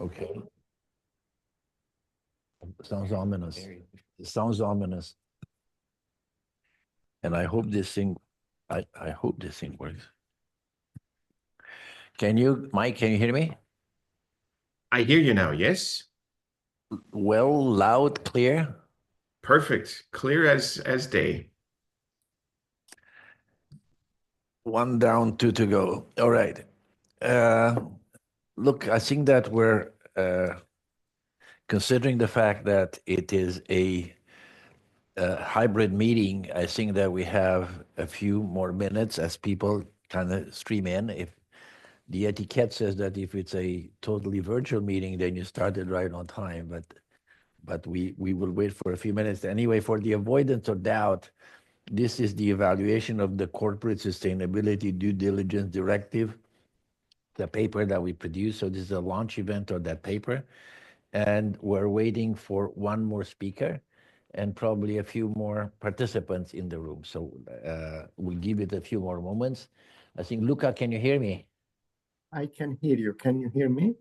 Okay. Sounds ominous. It sounds ominous. And I hope this thing, I hope this thing works. Mike, can you hear me? I hear you now. Yes. Well, loud, clear? Perfect. Clear as day. One down, two to go. All right. Uh, Look, I think that we're considering the fact that it is a hybrid meeting. I think that we have a few more minutes as people kind of stream in. If the etiquette says that if it's a totally virtual meeting, then you started right on time, but we will wait for a few minutes. Anyway, for the avoidance of doubt, this is the evaluation of the Corporate Sustainability Due Diligence Directive, the paper that we produced. So this is a launch event of that paper. And we're waiting for one more speaker and probably a few more participants in the room. So we'll give it a few more moments. I think, Luca, can you hear me? I can hear you. Can you hear me?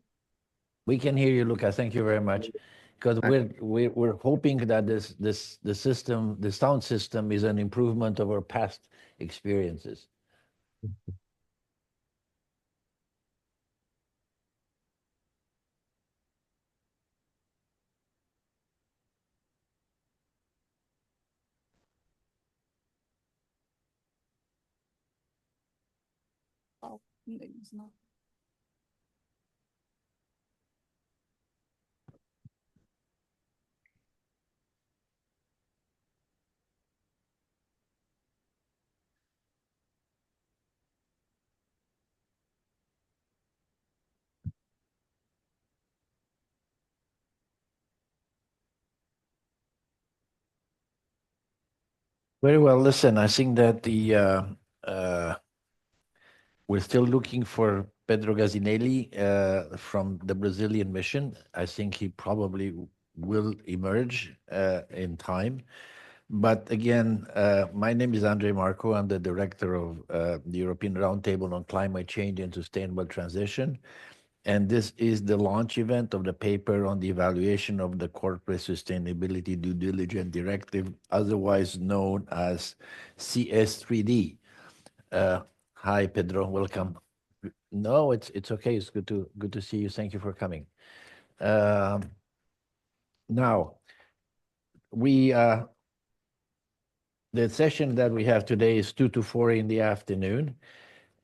We can hear you, Luca. Thank you very much. Because we're hoping that the sound system is an improvement of our past experiences. Oh, it's not. Very well. Listen, I think that we're still looking for Pedro Gazinelli from the Brazilian mission. I think he probably will emerge in time. But again, my name is Andre Marco. I'm the director of the European Roundtable on Climate Change and Sustainable Transition. And this is the launch event of the paper on the evaluation of the Corporate Sustainability Due Diligence Directive, otherwise known as CS3D. Hi, Pedro. Welcome. No, it's okay. It's good to see you. Thank you for coming. Now, we the session that we have today is 2 to 4 in the afternoon.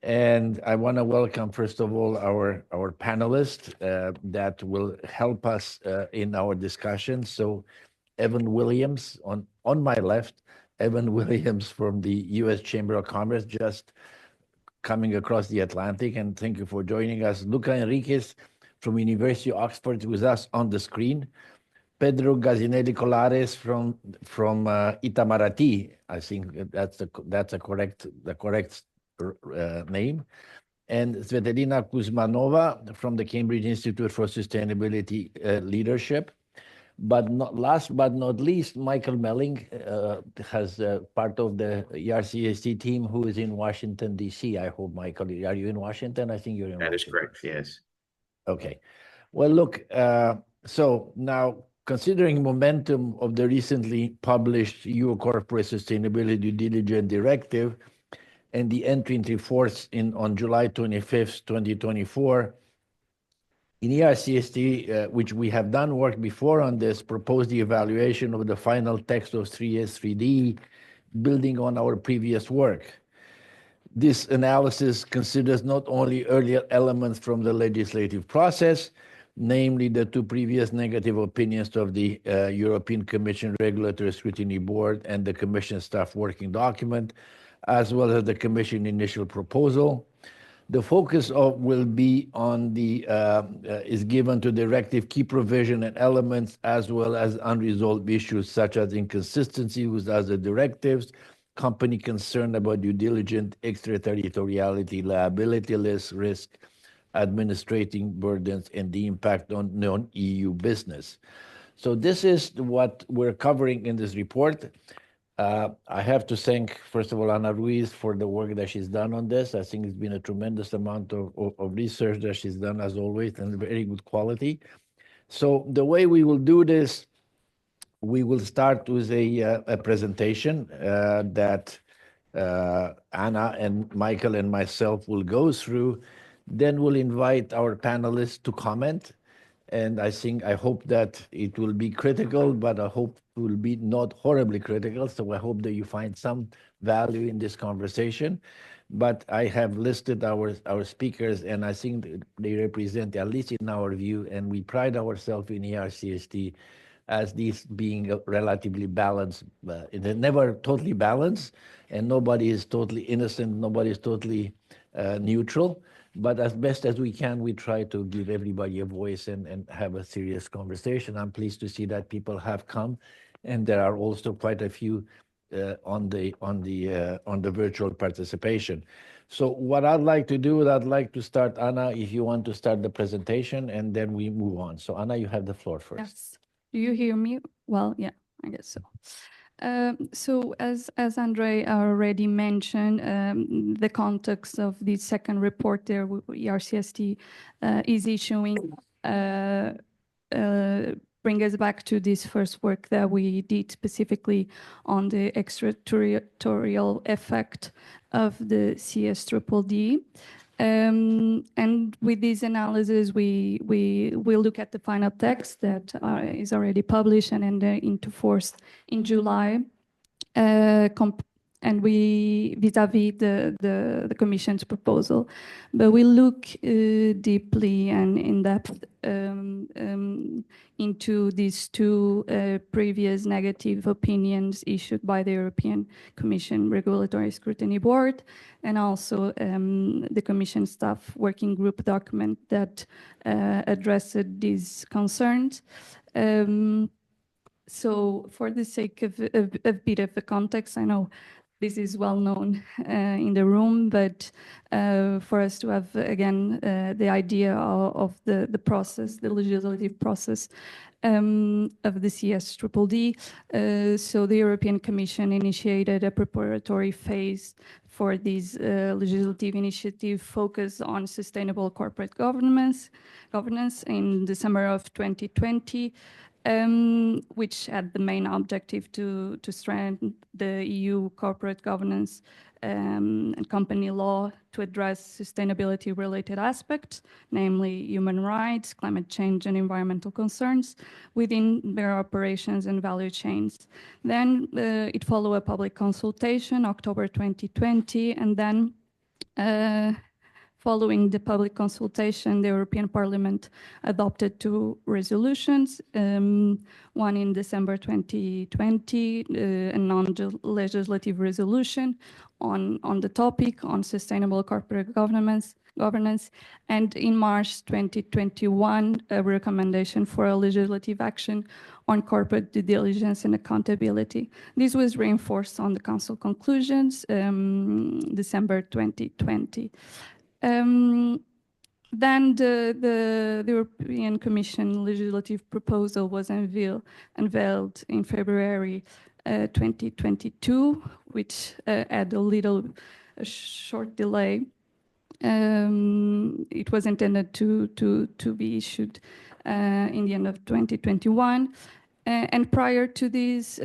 And I want to welcome, first of all, our panelists that will help us in our discussion. So Evan Williams on my left, Evan Williams from the U.S. Chamber of Commerce, just coming across the Atlantic, and thank you for joining us. Luca Enriquez from University of Oxford with us on the screen. Pedro Gazinelli Colares from Itamaraty. I think that's the correct name. And Svetlana Kuzmanova from the Cambridge Institute for Sustainability Leadership. But last but not least, Michael Melling has part of the ERCST team who is in Washington, D.C. I hope, Michael, are you in Washington? I think you're in That is Washington. correct. Yes. Okay. Well, look, so now considering momentum of the recently published EU Corporate Sustainability Due Diligence Directive and the entry into force on July 25th, 2024, in ERCST, which we have done work before on this, proposed the evaluation of the final text of 3S3D, building on our previous work. This analysis considers not only earlier elements from the legislative process, namely the two previous negative opinions of the European Commission Regulatory Scrutiny Board and the Commission staff working document, as well as the Commission initial proposal. The focus will be on is given to directive key provision and elements, as well as unresolved issues such as inconsistencies with other directives, company concern about due diligence, extraterritoriality, liability risk, administrating burdens, and the impact on non-EU business. So this is what we're covering in this report. I have to thank, first of all, Ana Ruiz for the work that she's done on this. I think it's been a tremendous amount of research that she's done, as always, and very good quality. So the way we will do this, we will start with a presentation that Anna and Michael and myself will go through. Then we'll invite our panelists to comment. And I hope that it will be critical, but I hope it will be not horribly critical. So I hope that you find some value in this conversation. But I have listed our speakers, and I think they represent, at least in our view, and we pride ourselves in ERCST as these being relatively balanced. They're never totally balanced, and nobody is totally innocent, nobody is totally neutral. But as best as we can, we try to give everybody a voice and have a serious conversation. I'm pleased to see that people have come, and there are also quite a few on the virtual participation. So what I'd like to do is I'd like to start, Anna, if you want to start the presentation, and then we move on. So Anna, you have the floor first. Yes. Do you hear me? Well, yeah, I guess so. So as Andre already mentioned, the context of the second report there, ERCST is issuing, bring us back to this first work that we did specifically on the extraterritorial effect of the CSRD. And with this analysis, we will look at the final text that is already published and entered into force in July, and we vis-a-vis the Commission's proposal. But we look deeply and in depth into these two previous negative opinions issued by the European Commission Regulatory Scrutiny Board, and also the Commission staff working group document that addressed these concerns. So for the sake of a bit of the context, I know this is well known in the room, but for us to have, again, the idea of the process, the legislative process of the CSRD. So the European Commission initiated a preparatory phase for this legislative initiative focused on sustainable corporate governance in the summer of 2020. Which had the main objective to strengthen the EU corporate governance and company law to address sustainability-related aspects, namely human rights, climate change, and environmental concerns within their operations and value chains. Then it followed a public consultation, October 2020, and then following the public consultation, the European Parliament adopted two resolutions, one in December 2020, a non-legislative resolution on the topic on sustainable corporate governance, and in March 2021, a recommendation for a legislative action on corporate due diligence and accountability. This was reinforced on the Council conclusions, December 2020. Then the European Commission legislative proposal was unveiled in February 2022, which had a short delay. It was intended to be issued in the end of 2021. And prior to this,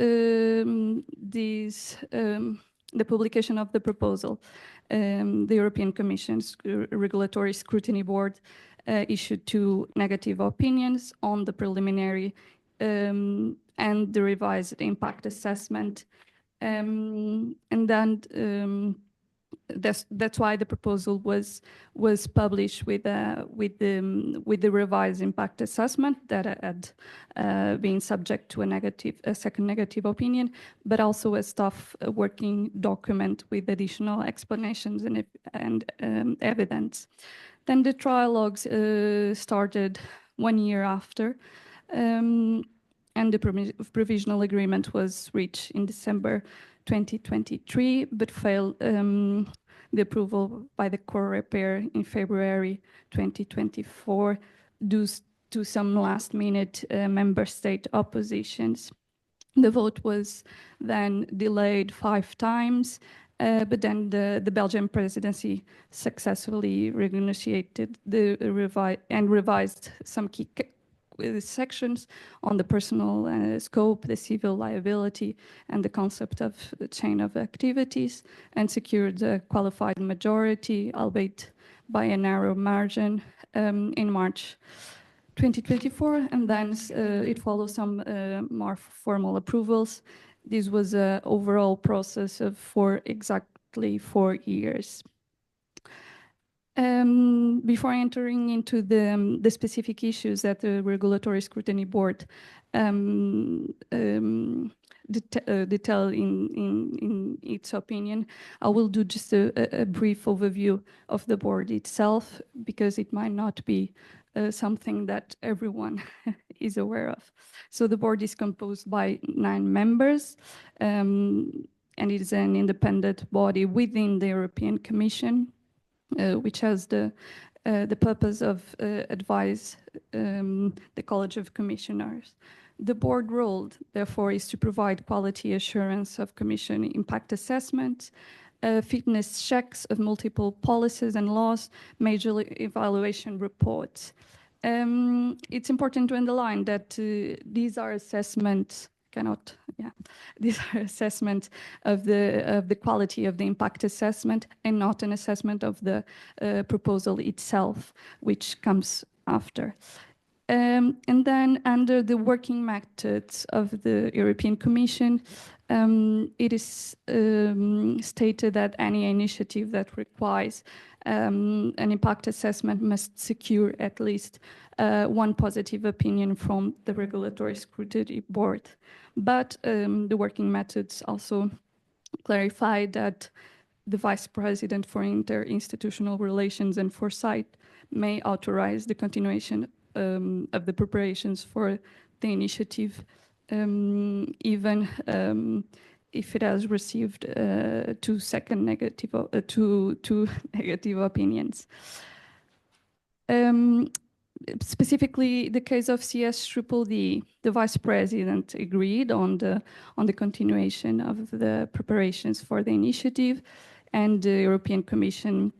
the publication of the proposal, the European Commission's Regulatory Scrutiny Board issued two negative opinions on the preliminary and the revised impact assessment. And then that's why the proposal was published with the revised impact assessment that had been subject to a second negative opinion, but also a staff working document with additional explanations and evidence. Then the trialogues started 1 year after, and the provisional agreement was reached in December 2023, but failed the approval by the COREPER in February 2024 due to some last-minute member state oppositions. The vote was then delayed 5 times, but then the Belgian presidency successfully renegotiated and revised some key sections on the personal scope, the civil liability, and the concept of the chain of activities, and secured a qualified majority, albeit by a narrow margin, in March 2024, and then it follows some more formal approvals. This was an overall process of exactly 4 years. Before entering into the specific issues that the Regulatory Scrutiny Board detail in its opinion, I will do just a brief overview of the board itself, because it might not be something that everyone is aware of. So the board is composed by 9 members, and it is an independent body within the European Commission, which has the purpose of advise the College of Commissioners. The board role, therefore, is to provide quality assurance of Commission impact assessments, fitness checks of multiple policies and laws, major evaluation reports. It's important to underline that these are assessments. These are assessments of the quality of the impact assessment, and not an assessment of the proposal itself, which comes after. And then under the working methods of the European Commission, it is stated that any initiative that requires an impact assessment must secure at least 1 positive opinion from the Regulatory Scrutiny Board. But the working methods also clarify that the Vice President for Interinstitutional Relations and Foresight may authorize the continuation of the preparations for the initiative, even if it has received 2 negative opinions. Specifically, the case of CSRD, the Vice President agreed on the continuation of the preparations for the initiative, and the European Commission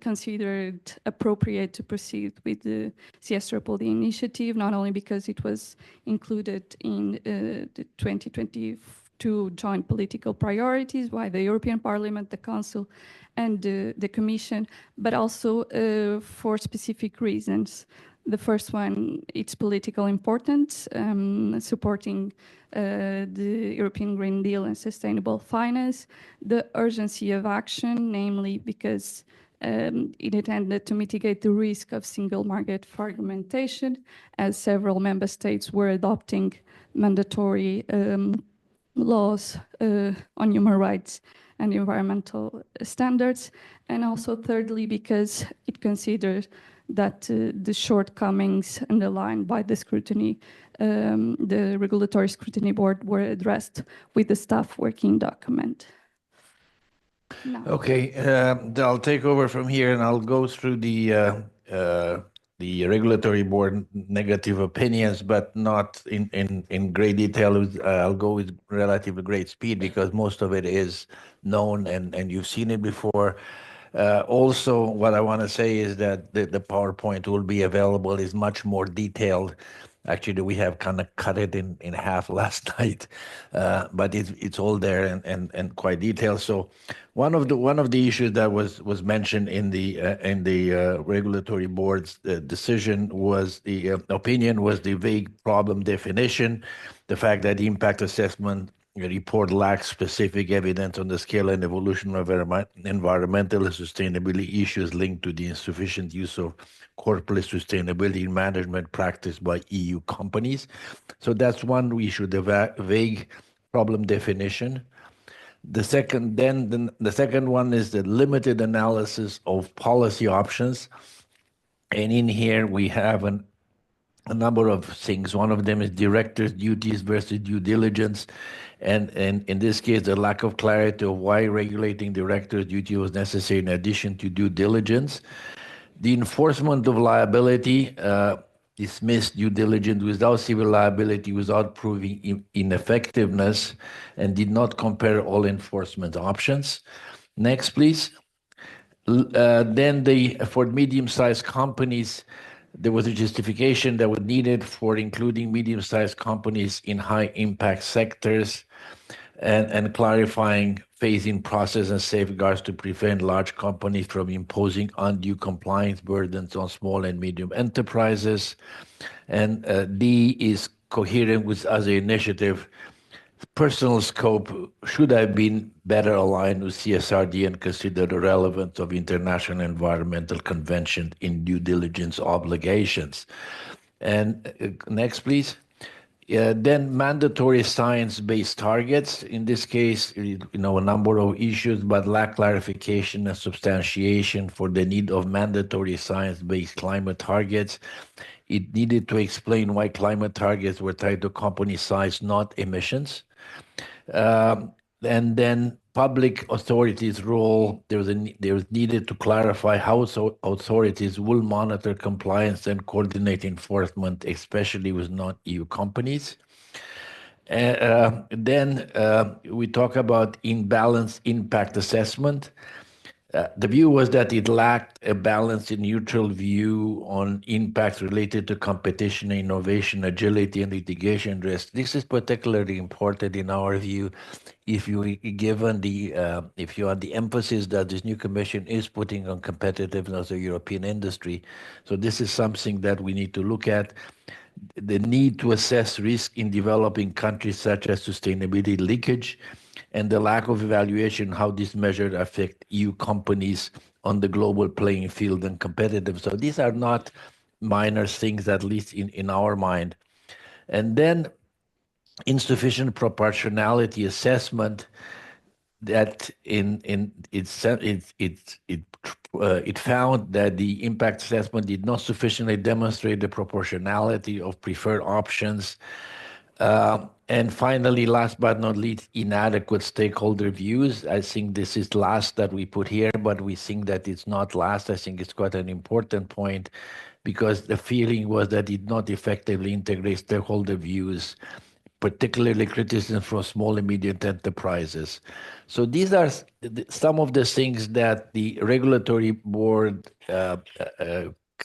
considered appropriate to proceed with the CSRD initiative, not only because it was included in the 2022 joint political priorities by the European Parliament, the Council, and the Commission, but also for specific reasons. The first one, its political importance, supporting the European Green Deal and sustainable finance, the urgency of action, namely because it intended to mitigate the risk of single market fragmentation, as several member states were adopting mandatory laws on human rights and environmental standards, and also thirdly, because it considered that the shortcomings underlined by the scrutiny, the Regulatory Scrutiny Board, were addressed with the staff working document. Now. Okay, I'll take over from here, and I'll go through the Regulatory Board negative opinions, but not in great detail. I'll go with relatively great speed because most of it is known and you've seen it before. Also, what I want to say is that the PowerPoint will be available is much more detailed. Actually, we have kind of cut it in half last night, but it's all there and quite detailed. So, one of the issues that was mentioned in the Regulatory Board's decision was the opinion was the vague problem definition, the fact that the impact assessment report lacks specific evidence on the scale and evolution of environmental and sustainability issues linked to the insufficient use of corporate sustainability management practice by EU companies. So that's one issue, the vague problem definition. The second one is the limited analysis of policy options. And in here we have a number of things. One of them is directors' duties versus due diligence. And in this case, the lack of clarity of why regulating directors' duty was necessary in addition to due diligence. The enforcement of liability dismissed due diligence without civil liability, without proving ineffectiveness, and did not compare all enforcement options. Next, please. Then for medium-sized companies, there was a justification that was needed for including medium-sized companies in high-impact sectors and clarifying phasing process and safeguards to prevent large companies from imposing undue compliance burdens on small and medium enterprises. And D is coherent with other initiative. Personal scope should have been better aligned with CSRD and consider the relevance of international environmental convention in due diligence obligations. And next, please. Then mandatory science-based targets. In this case, a number of issues, but lack clarification and substantiation for the need of mandatory science-based climate targets. It needed to explain why climate targets were tied to company size, not emissions. And then public authorities' role, there was needed to clarify how authorities will monitor compliance and coordinate enforcement, especially with non-EU companies. Then we talk about imbalanced impact assessment. The view was that it lacked a balanced and neutral view on impacts related to competition, innovation, agility, and litigation risk. This is particularly important in our view if you are the emphasis that this new commission is putting on competitiveness of the European industry. So this is something that we need to look at. The need to assess risk in developing countries such as sustainability leakage, and the lack of evaluation how these measures affect EU companies on the global playing field and competitive. So these are not minor things, at least in our mind. And then insufficient proportionality assessment, that it found that the impact assessment did not sufficiently demonstrate the proportionality of preferred options. And finally, last but not least, inadequate stakeholder views. I think this is last that we put here, but we think that it's not last. I think it's quite an important point because the feeling was that it did not effectively integrate stakeholder views, particularly criticism from small and medium enterprises. So these are some of the things that the regulatory board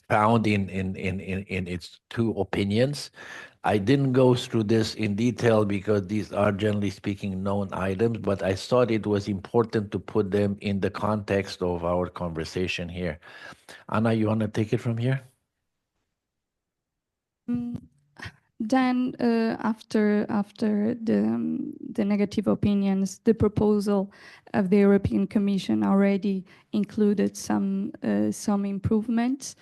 found in its two opinions. I didn't go through this in detail because these are, generally speaking, known items, but I thought it was important to put them in the context of our conversation here. Anna, you want to take it from here? Then, after the negative opinions, the proposal of the European Commission already included some improvements.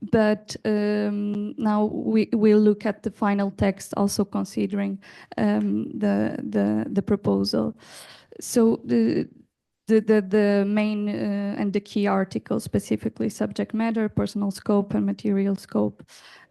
But now we'll look at the final text, also considering the proposal. So the main and the key articles, specifically subject matter, personal scope, and material scope.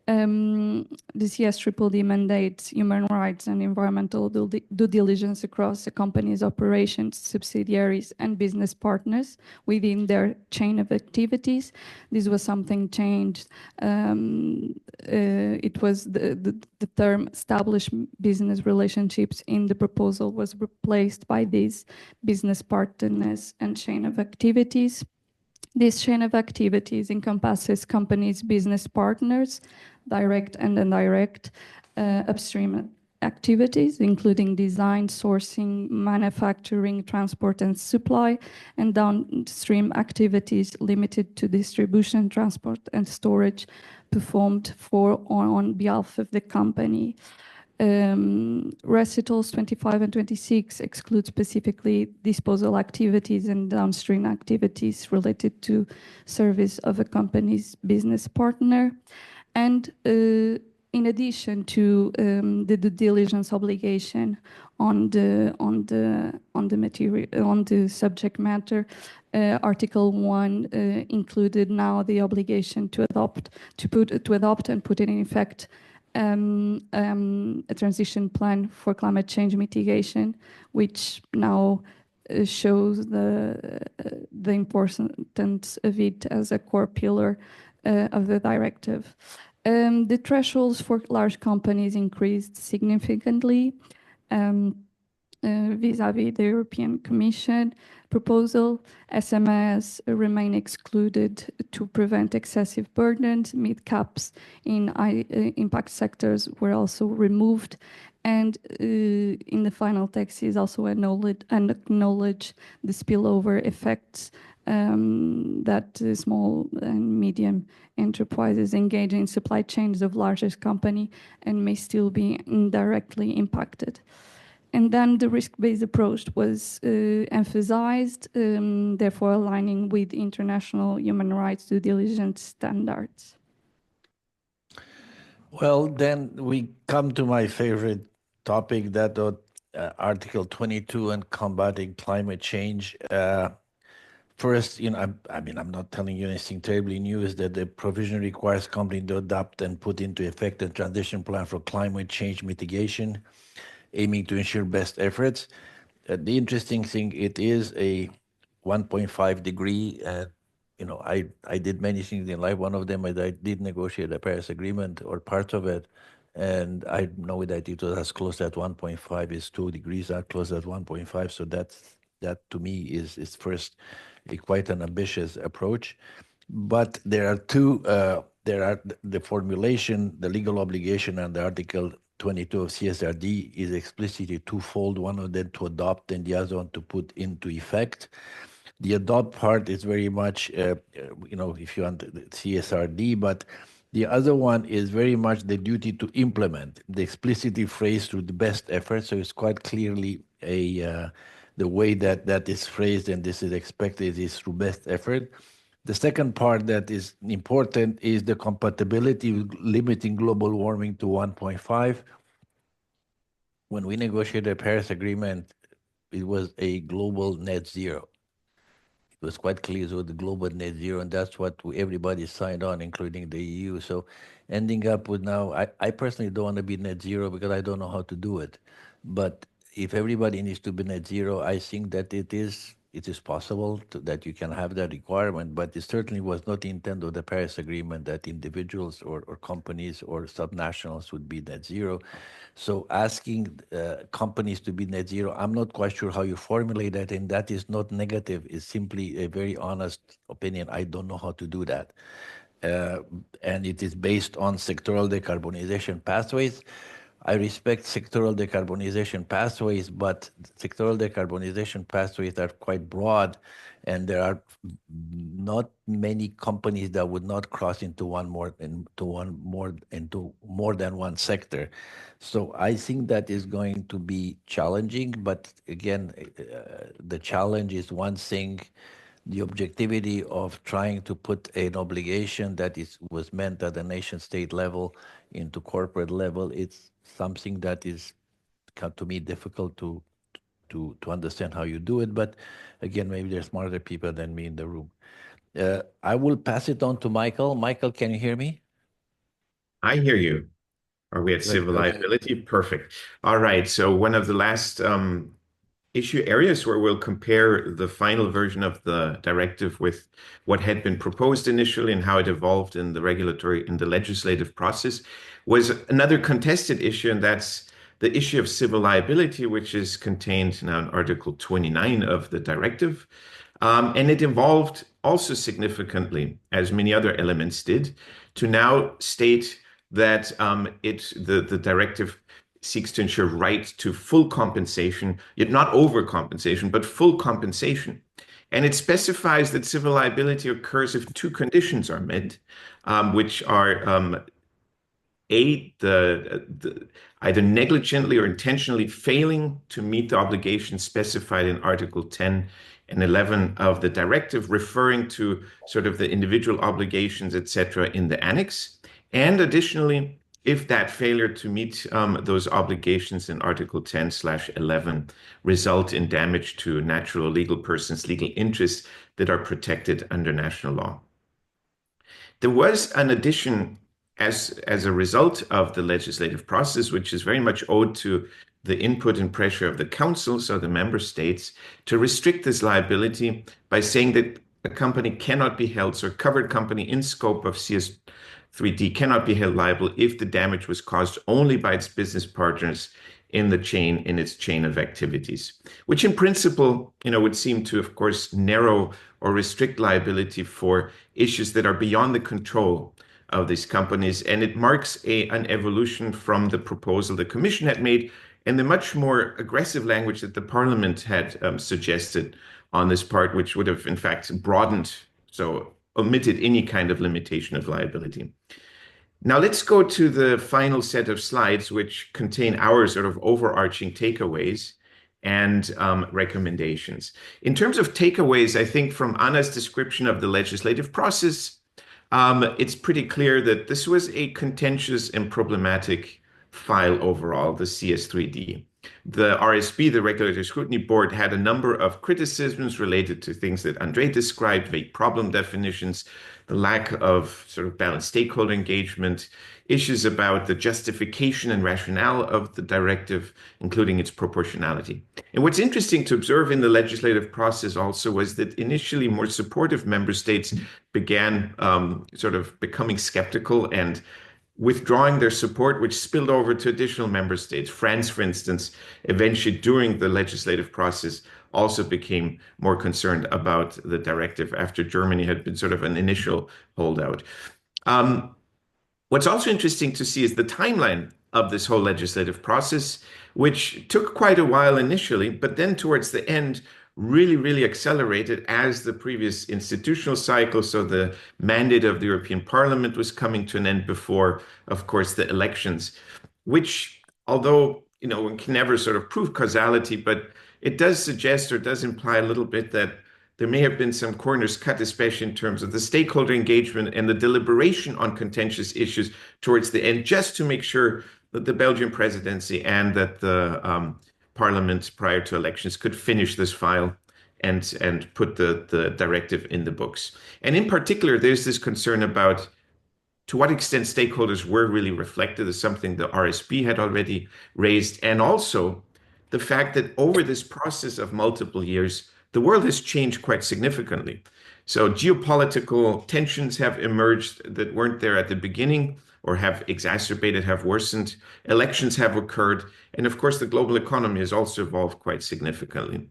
The CSRD mandates human rights and environmental due diligence across the company's operations, subsidiaries, and business partners within their chain of activities. This was something changed. It was the term established business relationships in the proposal was replaced by these business partners and chain of activities. This chain of activities encompasses companies' business partners, direct and indirect, upstream activities, including design, sourcing, manufacturing, transport, and supply, and downstream activities limited to distribution, transport, and storage performed on behalf of the company. Recitals 25 and 26 exclude specifically disposal activities and downstream activities related to service of a company's business partner. And in addition to the due diligence obligation on the subject matter, Article 1 included now the obligation to adopt and put it in effect a transition plan for climate change mitigation, which now shows the importance of it as a core pillar of the directive. The thresholds for large companies increased significantly vis-à-vis the European Commission proposal. SMEs remain excluded to prevent excessive burdens. Mid-caps in impact sectors were also removed. And in the final text is also acknowledge the spillover effects that small and medium enterprises engage in supply chains of largest company and may still be indirectly impacted. And then the risk-based approach was emphasized, therefore aligning with international human rights due diligence standards. Well, then we come to my favorite topic, that Article 22 and combating climate change. First, I mean, I'm not telling you anything terribly new, is that the provision requires companies to adopt and put into effect a transition plan for climate change mitigation, aiming to ensure best efforts. The interesting thing, it is a 1.5 degree. I did many things in life. One of them is I did negotiate a Paris Agreement or part of it. And I know that it was as close at 1.5 is 2 degrees, as close at 1.5. So that to me is first quite an ambitious approach. But there are two, there are the formulation, the legal obligation, and the Article 22 of CSRD is explicitly twofold, one of them to adopt and the other one to put into effect. The adopt part is very much, if you want CSRD, but the other one is very much the duty to implement, the explicitly phrased through the best effort. So it's quite clearly the way that is phrased, and this is expected, is through best effort. The second part that is important is the compatibility with limiting global warming to 1.5. When we negotiated the Paris Agreement, it was a global net zero. It was quite clear it was the global net zero, and that's what everybody signed on, including the EU. So ending up with now, I personally don't want to be net zero because I don't know how to do it. But if everybody needs to be net zero, I think that it is possible that you can have that requirement, but it certainly was not the intent of the Paris Agreement that individuals or companies or subnationals would be net zero. So asking companies to be net zero, I'm not quite sure how you formulate that, and that is not negative. It's simply a very honest opinion. I don't know how to do that. And it is based on sectoral decarbonization pathways. I respect sectoral decarbonization pathways, but sectoral decarbonization pathways are quite broad, and there are not many companies that would not cross into more than one sector. So I think that is going to be challenging, but again, the challenge is one thing. The objectivity of trying to put an obligation that was meant at the nation state level into corporate level, it's something that is, to me, difficult to understand how you do it. But again, maybe there's smarter people than me in the room. I will pass it on to Michael. Michael, can you hear me? I hear you. Are we at civil liability? Perfect. All right. So one of the last issue areas where we'll compare the final version of the directive with what had been proposed initially and how it evolved in the legislative process was another contested issue, and that's the issue of civil liability, which is contained now in Article 29 of the directive. And it evolved also significantly, as many other elements did, to now state that the directive seeks to ensure right to full compensation, yet not overcompensation, but full compensation. And it specifies that civil liability occurs if two conditions are met, which are either negligently or intentionally failing to meet the obligations specified in Article 10 and 11 of the directive, referring to sort of the individual obligations, etc., in the annex. And additionally, if that failure to meet those obligations in Article 10/11 result in damage to natural or legal persons' legal interests that are protected under national law. There was an addition as a result of the legislative process, which is very much owed to the input and pressure of the councils or the member states, to restrict this liability by saying that a company cannot be held, so a covered company in scope of CS3D cannot be held liable if the damage was caused only by its business partners in its chain of activities, which in principle, would seem to, of course, narrow or restrict liability for issues that are beyond the control of these companies. And it marks an evolution from the proposal the Commission had made and the much more aggressive language that the Parliament had suggested on this part, which would have, in fact, broadened, so omitted any kind of limitation of liability. Now let's go to the final set of slides, which contain our sort of overarching takeaways and recommendations. In terms of takeaways, I think from Anna's description of the legislative process, it's pretty clear that this was a contentious and problematic file overall, the CS3D. The RSB, the Regulatory Scrutiny Board, had a number of criticisms related to things that Andre described, vague problem definitions, the lack of sort of balanced stakeholder engagement, issues about the justification and rationale of the directive, including its proportionality. And what's interesting to observe in the legislative process also was that initially more supportive member states began sort of becoming skeptical and withdrawing their support, which spilled over to additional member states. France, for instance, eventually during the legislative process also became more concerned about the directive after Germany had been sort of an initial holdout. What's also interesting to see is the timeline of this whole legislative process, which took quite a while initially, but then towards the end really accelerated as the previous institutional cycle. So the mandate of the European Parliament was coming to an end before, of course, the elections, which, although, one can never sort of prove causality, but it does suggest or does imply a little bit that there may have been some corners cut, especially in terms of the stakeholder engagement and the deliberation on contentious issues towards the end, just to make sure that the Belgian presidency and that the Parliament prior to elections could finish this file and put the directive in the books. And in particular, there's this concern about to what extent stakeholders were really reflected as something the RSB had already raised, and also the fact that over this process of multiple years, the world has changed quite significantly. So geopolitical tensions have emerged that weren't there at the beginning or have exacerbated, have worsened. Elections have occurred. And of course, the global economy has also evolved quite significantly.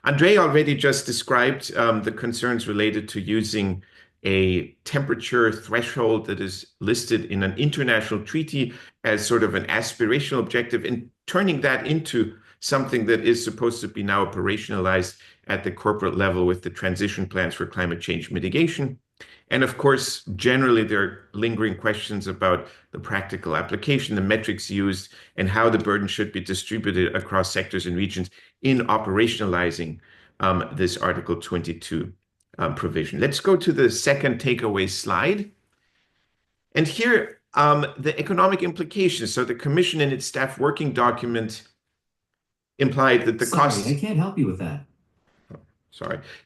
Andre already just described the concerns related to using a temperature threshold that is listed in an international treaty as sort of an aspirational objective and turning that into something that is supposed to be now operationalized at the corporate level with the transition plans for climate change mitigation. And of course, generally, there are lingering questions about the practical application, the metrics used, and how the burden should be distributed across sectors and regions in operationalizing this Article 22 provision. Let's go to the second takeaway slide. And here, the economic implications. So the Commission in its staff working document implied that the costs... I can't help you with that.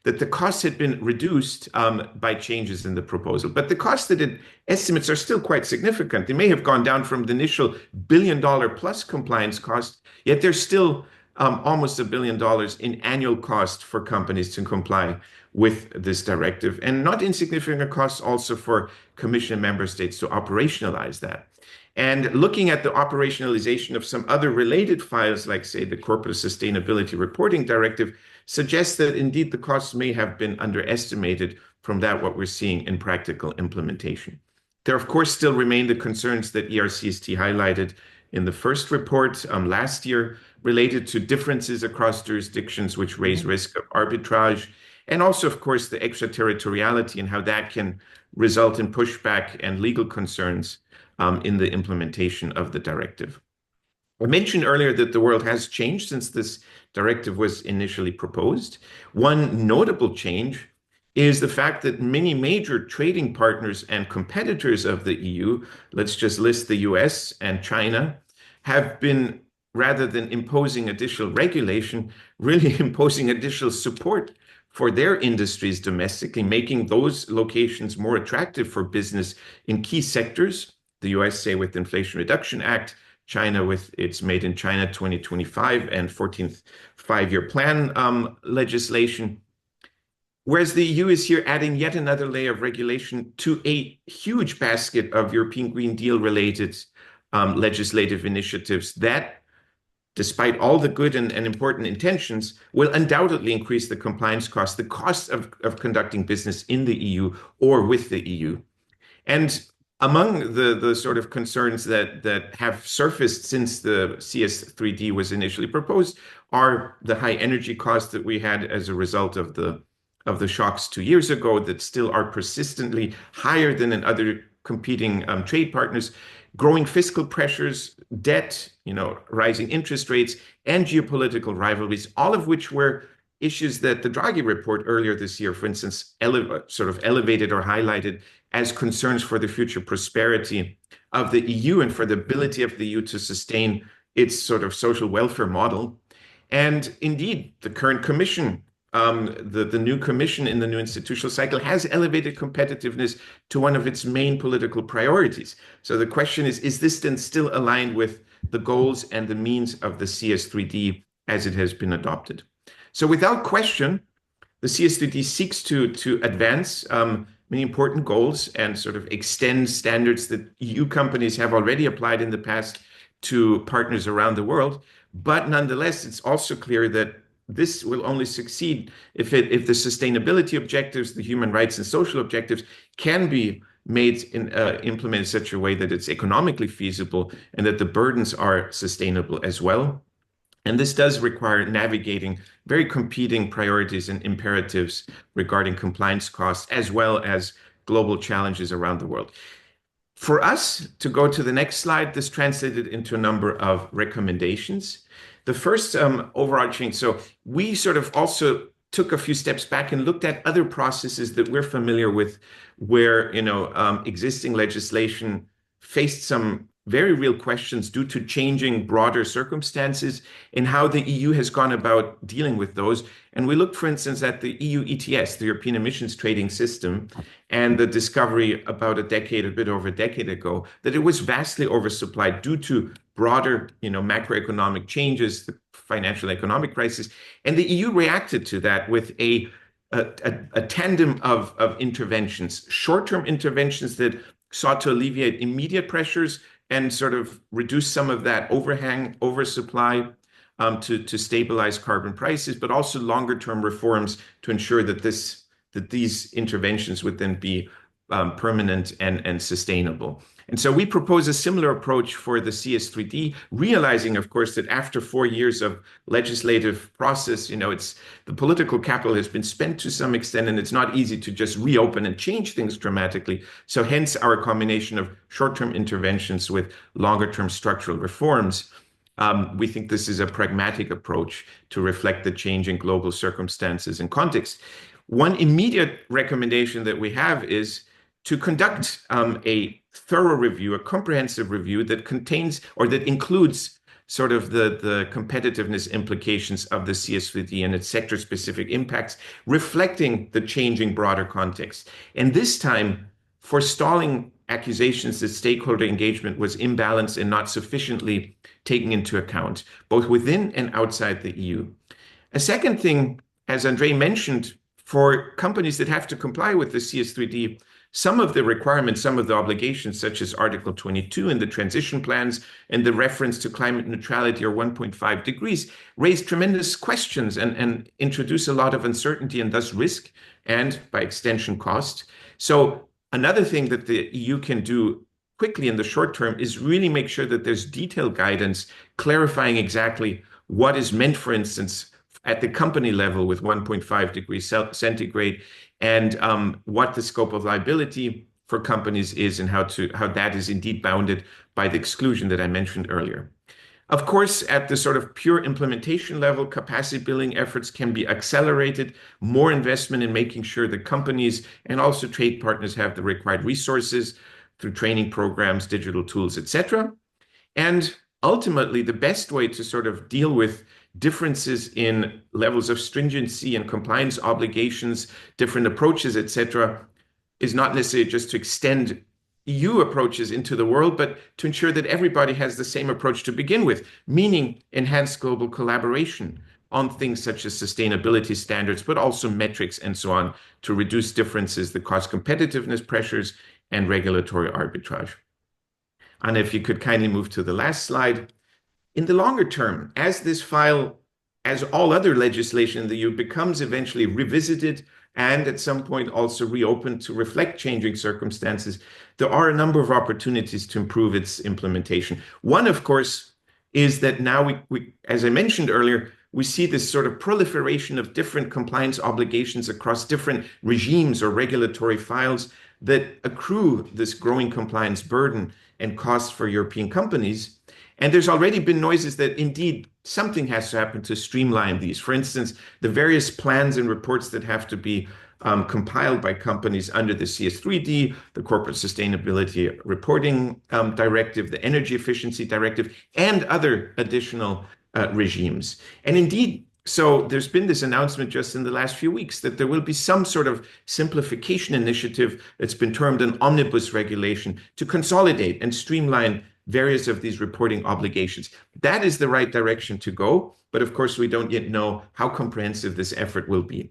That the costs had been reduced by changes in the proposal. But the costs that it estimates are still quite significant. They may have gone down from the initial $1 billion plus compliance cost, yet there's still almost $1 billion in annual cost for companies to comply with this directive, and not insignificant costs also for Commission and member states to operationalize that. And looking at the operationalization of some other related files, like, say, the Corporate Sustainability Reporting Directive, suggests that indeed the costs may have been underestimated from that what we're seeing in practical implementation. There, of course, still remain the concerns that ERCST highlighted in the first report last year related to differences across jurisdictions which raise risk of arbitrage, and also, of course, the extraterritoriality and how that can result in pushback and legal concerns in the implementation of the directive. I mentioned earlier that the world has changed since this directive was initially proposed. One notable change is the fact that many major trading partners and competitors of the EU, let's just list the US and China, have been, rather than imposing additional regulation, really imposing additional support for their industries domestically, making those locations more attractive for business in key sectors. The US, say, with the Inflation Reduction Act, China with its Made in China 2025 and 14th Five-Year Plan legislation, Whereas the EU is here adding yet another layer of regulation to a huge basket of European Green Deal related legislative initiatives that, despite all the good and important intentions, will undoubtedly increase the compliance cost, the cost of conducting business in the EU or with the EU. And among the sort of concerns that have surfaced since the CS3D was initially proposed are the high energy costs that we had as a result of the shocks 2 years ago that still are persistently higher than in other competing trade partners, growing fiscal pressures, debt, rising interest rates, and geopolitical rivalries, all of which were issues that the Draghi report earlier this year, for instance, sort of elevated or highlighted as concerns for the future prosperity of the EU and for the ability of the EU to sustain its sort of social welfare model. And indeed, the current commission, the new commission in the new institutional cycle has elevated competitiveness to one of its main political priorities. So the question is this then still aligned with the goals and the means of the CS3D as it has been adopted? So without question, the CS3D seeks to advance many important goals and sort of extend standards that EU companies have already applied in the past to partners around the world. But nonetheless, it's also clear that this will only succeed if the sustainability objectives, the human rights and social objectives can be made implemented in such a way that it's economically feasible and that the burdens are sustainable as well. And this does require navigating very competing priorities and imperatives regarding compliance costs, as well as global challenges around the world. For us, to go to the next slide, this translated into a number of recommendations. The first overarching, so we sort of also took a few steps back and looked at other processes that we're familiar with where, existing legislation faced some very real questions due to changing broader circumstances and how the EU has gone about dealing with those. And we looked, for instance, at the EU ETS, the European Emissions Trading System, and the discovery about a bit over a decade ago, that it was vastly oversupplied due to broader, macroeconomic changes, the financial economic crisis. And the EU reacted to that with a tandem of interventions, short-term interventions that sought to alleviate immediate pressures and sort of reduce some of that oversupply to stabilize carbon prices, but also longer-term reforms to ensure that these interventions would then be permanent and sustainable. And so we propose a similar approach for the CS3D, realizing, of course, that after 4 years of legislative process, the political capital has been spent to some extent, and it's not easy to just reopen and change things dramatically. So hence our combination of short-term interventions with longer-term structural reforms. We think this is a pragmatic approach to reflect the changing global circumstances and context. One immediate recommendation that we have is to conduct a thorough review, a comprehensive review that contains or that includes sort of the competitiveness implications of the CS3D and its sector-specific impacts, reflecting the changing broader context. And this time, forestalling accusations that stakeholder engagement was imbalanced and not sufficiently taken into account, both within and outside the EU. A second thing, as Andrei mentioned, for companies that have to comply with the CS3D, some of the requirements, some of the obligations, such as Article 22 in the transition plans and the reference to climate neutrality or 1.5 degrees, raise tremendous questions and introduce a lot of uncertainty and thus risk and, by extension, cost. So another thing that the EU can do quickly in the short term is really make sure that there's detailed guidance clarifying exactly what is meant, for instance, at the company level with 1.5 degrees centigrade, and what the scope of liability for companies is and how that is indeed bounded by the exclusion that I mentioned earlier. Of course, at the sort of pure implementation level, capacity building efforts can be accelerated, more investment in making sure that companies and also trade partners have the required resources through training programs, digital tools, etc. And ultimately, the best way to sort of deal with differences in levels of stringency and compliance obligations, different approaches, etc., is not necessarily just to extend EU approaches into the world, but to ensure that everybody has the same approach to begin with, meaning enhanced global collaboration, on things such as sustainability standards, but also metrics and so on to reduce differences that cause competitiveness pressures and regulatory arbitrage. And if you could kindly move to the last slide. In the longer term, as this file, as all other legislation in the EU, becomes eventually revisited and at some point also reopened to reflect changing circumstances, there are a number of opportunities to improve its implementation. One, of course, is that now we, as I mentioned earlier, we see this sort of proliferation of different compliance obligations across different regimes or regulatory files that accrue this growing compliance burden and cost for European companies. And there's already been noises that indeed something has to happen to streamline these. For instance, the various plans and reports that have to be compiled by companies under the CS3D, the Corporate Sustainability Reporting Directive, the Energy Efficiency Directive, and other additional regimes. And indeed, so there's been this announcement just in the last few weeks that there will be some sort of simplification initiative that's been termed an omnibus regulation to consolidate and streamline various of these reporting obligations. That is the right direction to go, but of course we don't yet know how comprehensive this effort will be.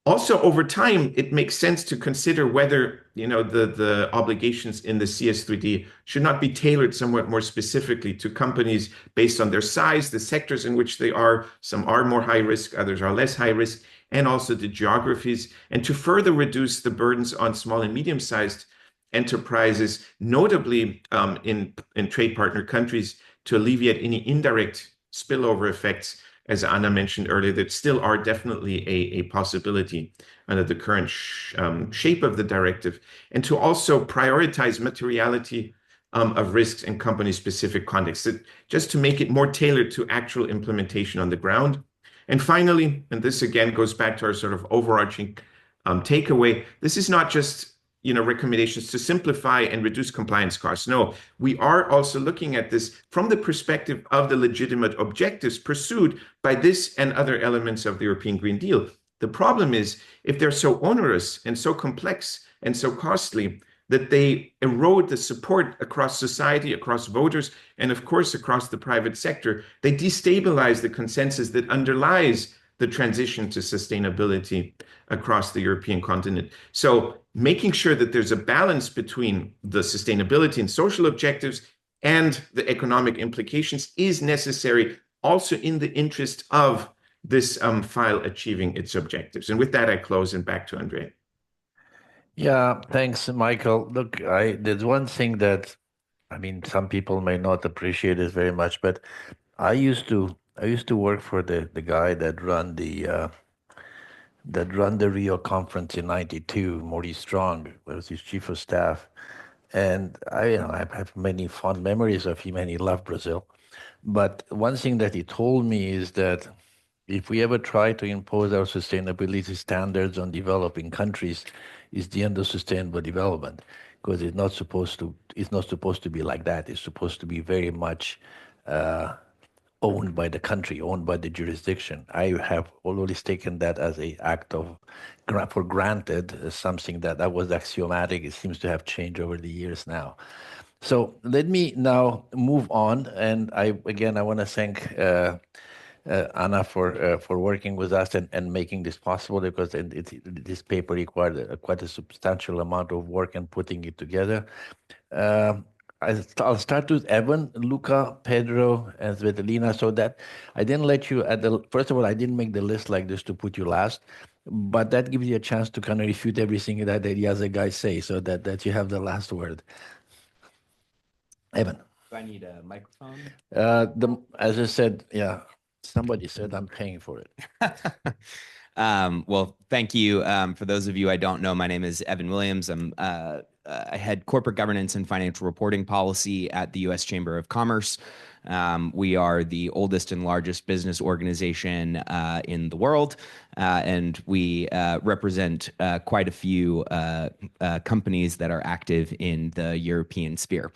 Also, over time, it makes sense to consider whether the obligations in the CS3D should not be tailored somewhat more specifically to companies based on their size, the sectors in which they are. Some are more high risk, others are less high risk, and also the geographies, and to further reduce the burdens on small and medium-sized enterprises, notably in trade partner countries, to alleviate any indirect spillover effects, as Anna mentioned earlier, that still are definitely a possibility under the current shape of the directive, and to also prioritize materiality of risks and company-specific contexts, just to make it more tailored to actual implementation on the ground. And finally, and this again goes back to our sort of overarching takeaway, this is not just recommendations to simplify and reduce compliance costs. No, we are also looking at this from the perspective of the legitimate objectives pursued by this and other elements of the European Green Deal. The problem is if they're so onerous and so complex and so costly that they erode the support across society, across voters, and of course across the private sector, they destabilize the consensus that underlies the transition to sustainability across the European continent. So making sure that there's a balance between the sustainability and social objectives and the economic implications is necessary, also in the interest of this file achieving its objectives. And with that, I close and back to Andrea. Yeah, thanks, Michael. Look, there's one thing that, some people may not appreciate it very much, but I used to work for the guy that run the Rio conference in '92, Maurice Strong was his chief of staff, and I have many fond memories of him, and he loved Brazil. But one thing that he told me is that if we ever try to impose our sustainability standards on developing countries, it's the end of sustainable development, because it's not supposed to be like that. It's supposed to be very much owned by the country, owned by the jurisdiction. I have always taken that as an act of for granted, something that was axiomatic. It seems to have changed over the years now. So let me now move on, and I want to thank Anna for working with us and making this possible, because this paper required quite a substantial amount of work and putting it together. I'll start with Evan, Luca, Pedro, and Svetlina, so that I didn't let you first of all, I didn't make the list like this to put you last, but that gives you a chance to kind of refute everything that the other guys say, so that you have the last word. Evan. Do I need a microphone? As I said, yeah, somebody said I'm paying for it. Well, thank you. For those of you I don't know, my name is Evan Williams. I head corporate governance and financial reporting policy at the U.S. Chamber of Commerce. We are the oldest and largest business organization in the world, and we represent quite a few companies that are active in the European sphere.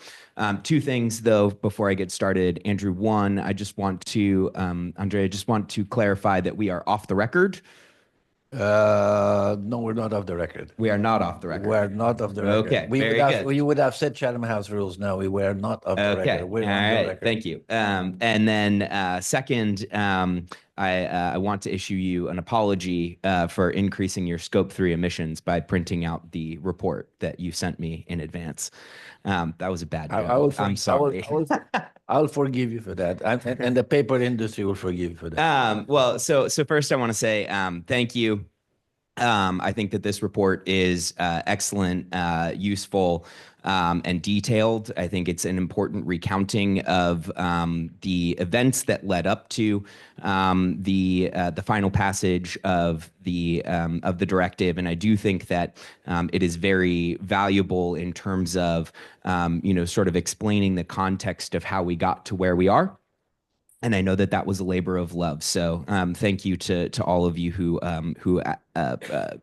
Two things, though, before I get started. Andrew, one, I just want to, Andrea, I just want to clarify that we are off the record. No, we're not off the record. We are not off the record. We're not off the record. Okay, We would have said Chatham House rules. No, we were not off the record. We're all right, thank you. And then second, I want to issue you an apology for increasing your Scope 3 emissions by printing out the report that you sent me in advance. That was a bad joke. I'm sorry. I'll forgive you for that, and the paper industry will forgive you for that. Well, so first I want to say thank you. I think that this report is excellent, useful, and detailed. I think it's an important recounting of the events that led up to the final passage of the directive, and I do think that it is very valuable in terms of sort of explaining the context of how we got to where we are. And I know that that was a labor of love. So thank you to all of you who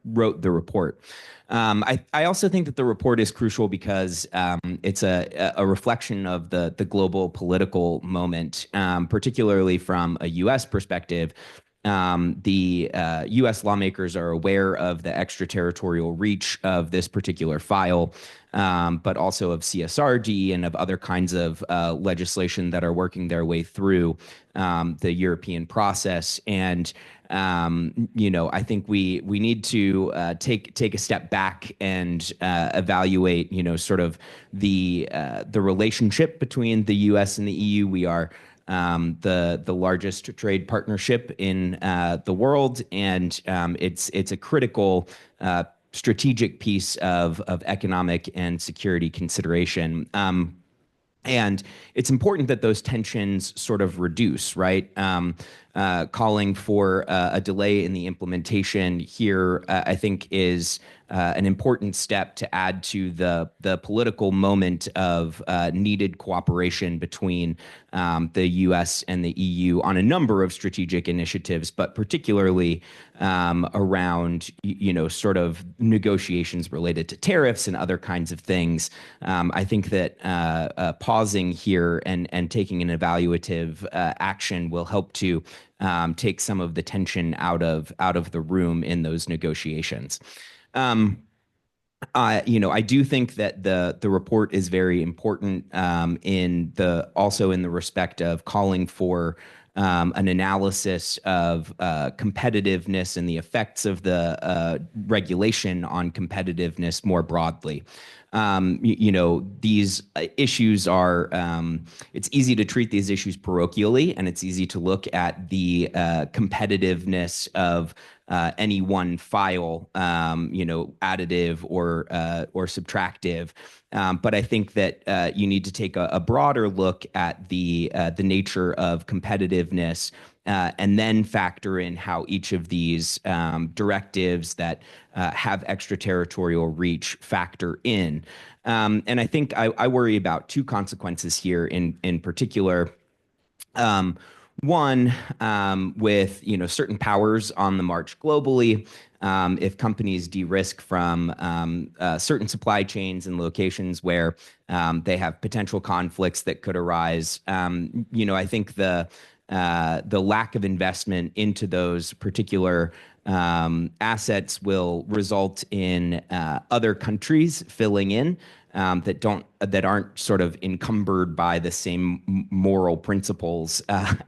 wrote the report. I also think that the report is crucial because it's a reflection of the global political moment, particularly from a U.S. perspective. The U.S. lawmakers are aware of the extraterritorial reach of this particular file, but also of CSRD and of other kinds of legislation that are working their way through the European process. And I think we need to take a step back and evaluate, sort of the relationship between the U.S. and the EU. We are the largest trade partnership in the world, and it's a critical strategic piece of economic and security consideration. And it's important that those tensions sort of reduce, right? Calling for a delay in the implementation here, I think, is an important step to add to the political moment of needed cooperation between the U.S. and the EU on a number of strategic initiatives, but particularly around, sort of negotiations related to tariffs and other kinds of things. I think that pausing here and taking an evaluative action will help to take some of the tension out of the room in those negotiations. I do think that the report is very important also in the respect of calling for an analysis of competitiveness and the effects of the regulation on competitiveness more broadly. These issues are, it's easy to treat these issues parochially, and it's easy to look at the competitiveness of any one file, additive or subtractive. But I think that you need to take a broader look at the nature of competitiveness, and then factor in how each of these directives that have extraterritorial reach factor in. And I think I worry about two consequences here in particular. One, with certain powers on the march globally, if companies de-risk from certain supply chains and locations where they have potential conflicts that could arise, I think the lack of investment into those particular assets will result in other countries filling in that aren't sort of encumbered by the same moral principles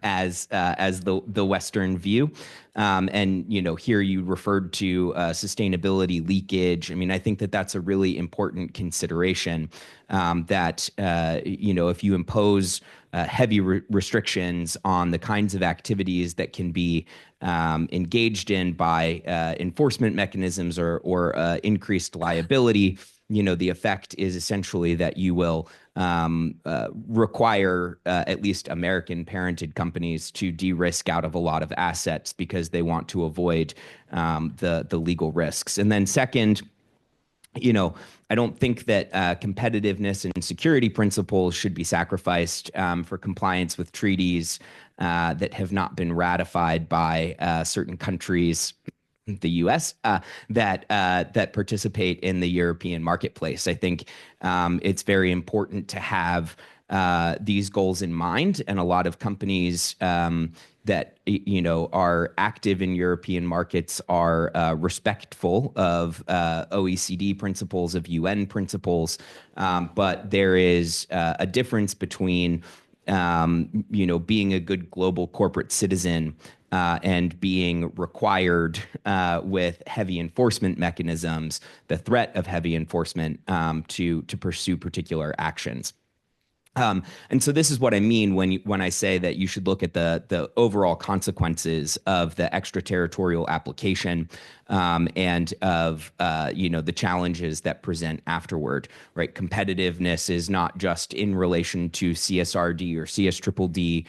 as the Western view. And here you referred to sustainability leakage. I mean, I think that that's a really important consideration. That if you impose heavy restrictions on the kinds of activities that can be engaged in by enforcement mechanisms or increased liability, the effect is essentially that you will require at least American parented companies to de-risk out of a lot of assets because they want to avoid the legal risks. And then second, I don't think that competitiveness and security principles should be sacrificed for compliance with treaties that have not been ratified by certain countries, the U.S., that participate in the European marketplace. I think it's very important to have these goals in mind, and a lot of companies that are active in European markets are respectful of OECD principles, of UN principles, but there is a difference between being a good global corporate citizen and being required with heavy enforcement mechanisms, the threat of heavy enforcement to pursue particular actions. And so this is what I mean when I say that you should look at the overall consequences of the extraterritorial application and of the challenges that present afterward. Right, competitiveness is not just in relation to CSRD or CSDDD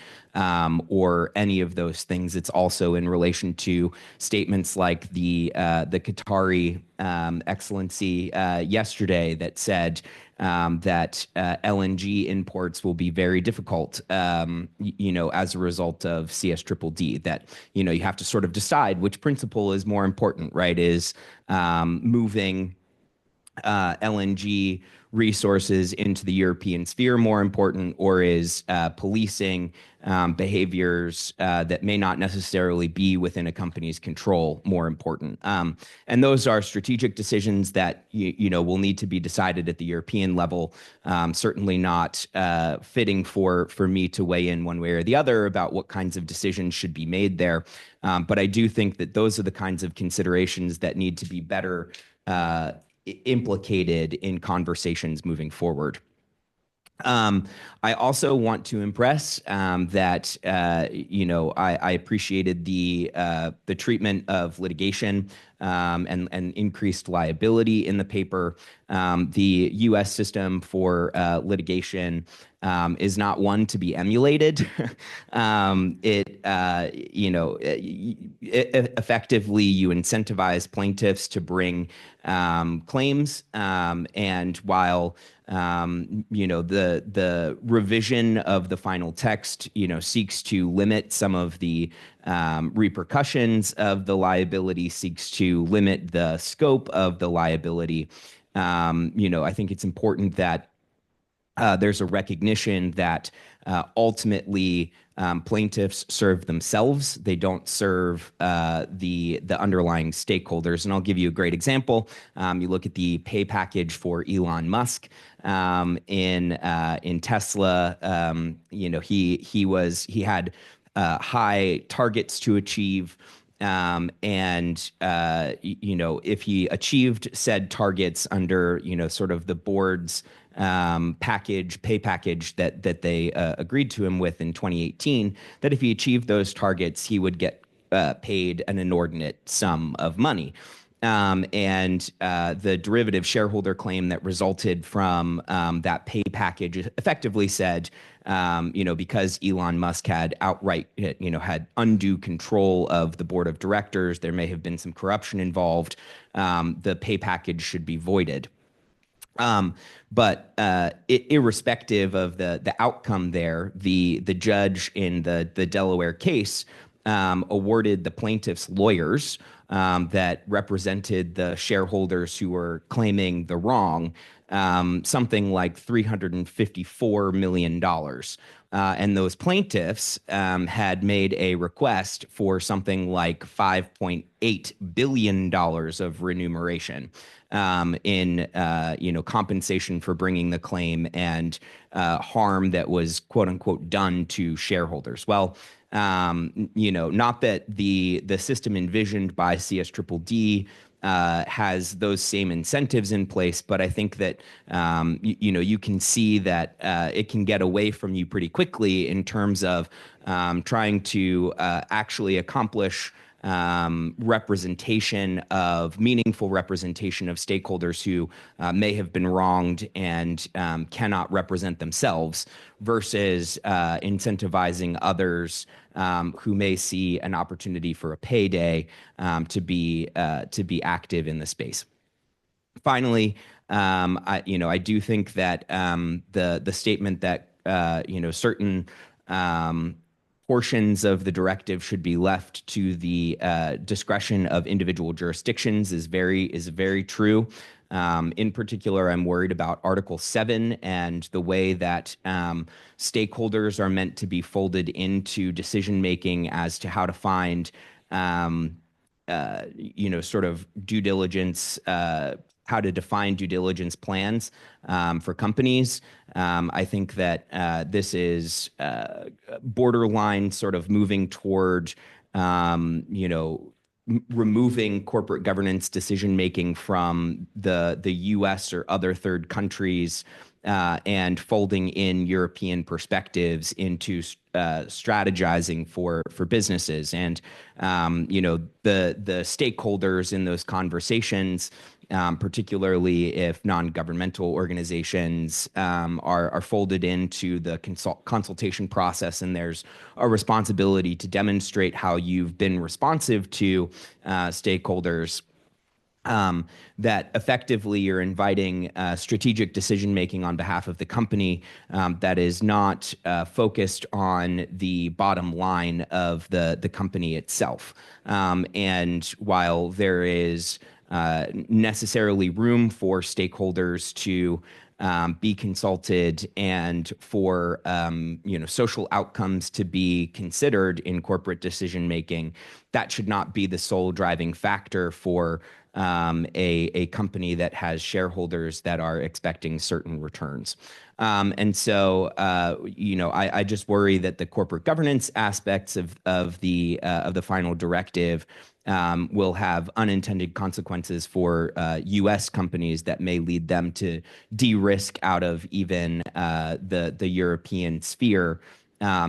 or any of those things. It's also in relation to statements like the Qatari excellency yesterday that said that LNG imports will be very difficult, as a result of CSDDD. That you have to sort of decide which principle is more important, right? Is moving LNG resources into the European sphere more important, or is policing behaviors that may not necessarily be within a company's control more important? And those are strategic decisions that will need to be decided at the European level. Certainly not fitting for me to weigh in one way or the other about what kinds of decisions should be made there. But I do think that those are the kinds of considerations that need to be better implicated in conversations moving forward. I also want to impress that I appreciated the treatment of litigation and increased liability in the paper. The U.S. system for litigation is not one to be emulated. Effectively, you incentivize plaintiffs to bring claims, and while the revision of the final text seeks to limit some of the repercussions of the liability, seeks to limit the scope of the liability. I think it's important that there's a recognition that ultimately plaintiffs serve themselves. They don't serve the underlying stakeholders. And I'll give you a great example. You look at the pay package for Elon Musk in Tesla. He had high targets to achieve. If he achieved said targets under, sort of the board's pay package that they agreed to him with in 2018, that if he achieved those targets, he would get paid an inordinate sum of money. The derivative shareholder claim that resulted from that pay package effectively said, because Elon Musk had outright, had undue control of the board of directors, there may have been some corruption involved, the pay package should be voided. But irrespective of the outcome there, the judge in the Delaware case awarded the plaintiff's lawyers that represented the shareholders who were claiming the wrong something like $354 million. And those plaintiffs had made a request for something like $5.8 billion of remuneration in compensation for bringing the claim and harm that was quote unquote done to shareholders. Well, not that the system envisioned by CSDDD has those same incentives in place, but I think that you can see that it can get away from you pretty quickly in terms of trying to actually accomplish meaningful representation of stakeholders who may have been wronged and cannot represent themselves, versus incentivizing others who may see an opportunity for a payday to be active in the space. Finally, I do think that the statement that certain portions of the directive should be left to the discretion of individual jurisdictions is very true. In particular, I'm worried about Article 7 and the way that stakeholders are meant to be folded into decision-making as to how to find, sort of due diligence, how to define due diligence plans for companies. I think that this is borderline sort of moving toward removing corporate governance decision-making from the U.S. or other third countries and folding in European perspectives into strategizing for businesses. And, the stakeholders in those conversations, particularly if non-governmental organizations are folded into the consultation process, and there's a responsibility to demonstrate how you've been responsive to stakeholders, that effectively you're inviting strategic decision-making on behalf of the company that is not focused on the bottom line of the company itself. And while there is necessarily room for stakeholders to be consulted and for social outcomes to be considered in corporate decision making, that should not be the sole driving factor for a company that has shareholders that are expecting certain returns. And so, I just worry that the corporate governance aspects of the final directive will have unintended consequences for U.S. companies that may lead them to de-risk out of even the European sphere,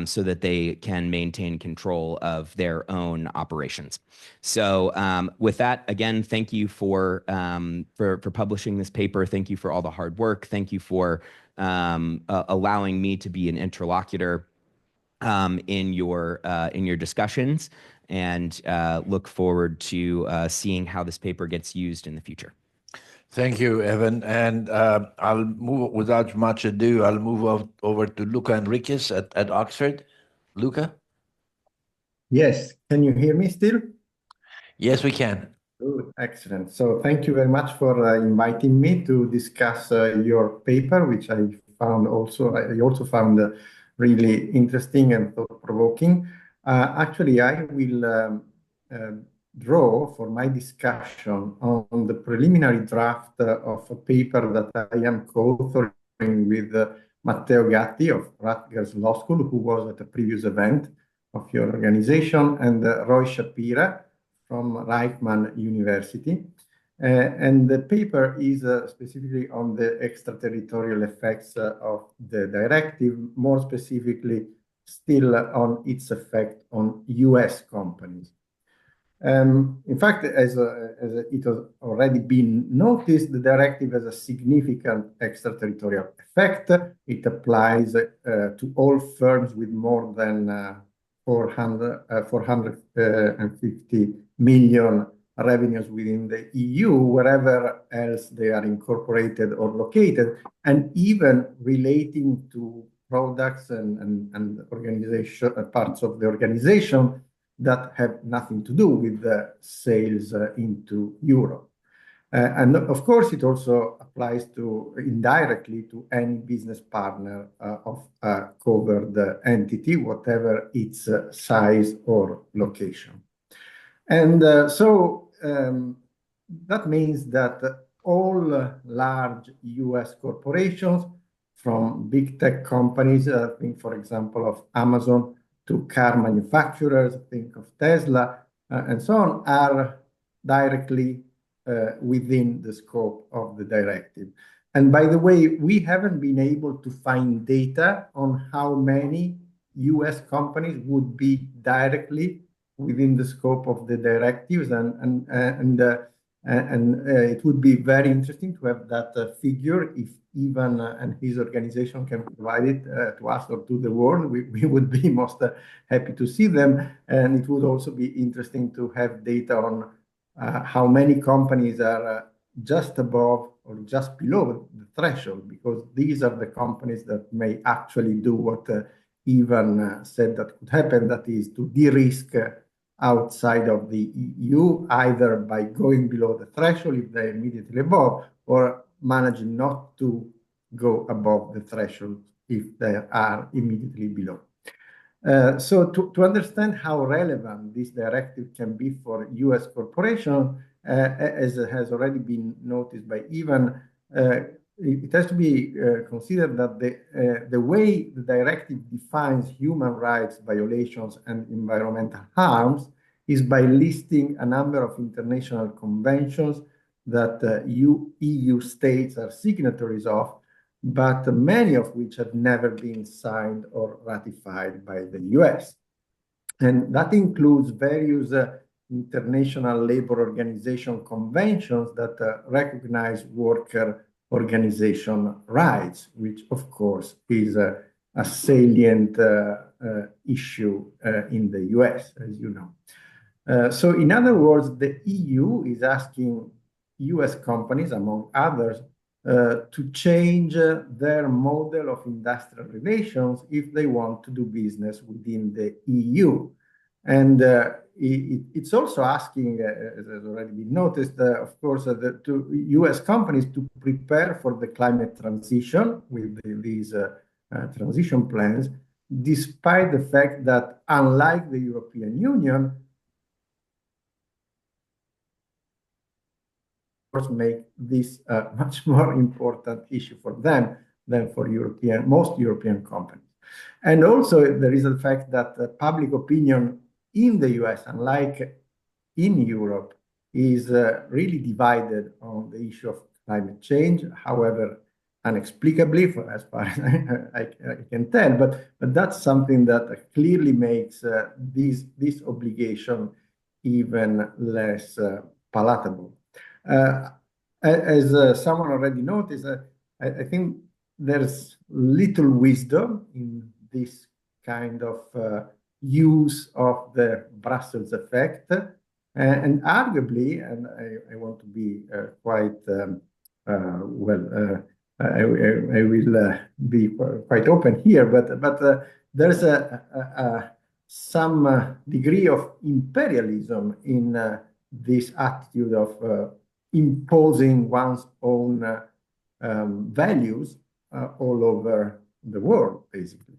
so that they can maintain control of their own operations. So with that, again, thank you for publishing this paper. Thank you for all the hard work. Thank you for allowing me to be an interlocutor in your discussions, and look forward to seeing how this paper gets used in the future. Thank you, Evan. And I'll move, without much ado, I'll move over to Luca Enriquez at Oxford. Luca? Yes, can you hear me still? Yes, we can. Good, excellent. So thank you very much for inviting me to discuss your paper, which I also found really interesting and thought-provoking. Actually, I will draw for my discussion on the preliminary draft of a paper that I am co-authoring with Matteo Gatti of Rutgers Law School, who was at a previous event of your organization, and Roy Shapira from Reichman University. And the paper is specifically on the extraterritorial effects of the directive, more specifically still on its effect on US companies. In fact, as it has already been noticed, the directive has a significant extraterritorial effect. It applies to all firms with more than 450 million revenues within the EU, wherever else they are incorporated or located, and even relating to products and organization parts of the organization that have nothing to do with the sales into Europe. And of course, it also applies indirectly to any business partner of a covered entity, whatever its size or location. And so that means that all large US corporations, from big tech companies, think, for example, of Amazon, to car manufacturers, think of Tesla, and so on, are directly within the scope of the directive. And by the way, we haven't been able to find data on how many US companies would be directly within the scope of the directives, and it would be very interesting to have that figure. If Ivan and his organization can provide it to us or to the world, we would be most happy to see them. And it would also be interesting to have data on how many companies are just above or just below the threshold, because these are the companies that may actually do what Ivan said that could happen, that is to de-risk outside of the EU, either by going below the threshold if they're immediately above, or managing not to go above the threshold if they are immediately below. So to understand how relevant this directive can be for US corporations, as has already been noticed by Ivan, it has to be considered that the way the directive defines human rights violations and environmental harms is by listing a number of international conventions that EU states are signatories of, but many of which have never been signed or ratified by the US. And that includes various international labor organization conventions that recognize worker organization rights, which of course is a salient issue in the US, as you know. So in other words, the EU is asking US companies, among others, to change their model of industrial relations if they want to do business within the EU. And it's also asking, as has already been noticed, of course, to US companies to prepare for the climate transition with these transition plans, despite the fact that, unlike the European Union, make this a much more important issue for them than for most European companies. And also there is the fact that public opinion in the US, unlike in Europe, is really divided on the issue of climate change, however, inexplicably, as far as I can tell, but that's something that clearly makes this obligation even less palatable. As someone already noticed, I think there's little wisdom in this kind of use of the Brussels effect, and arguably, and I want to be quite I will be quite open here, but there's some degree of imperialism in this attitude of imposing one's own values all over the world, basically.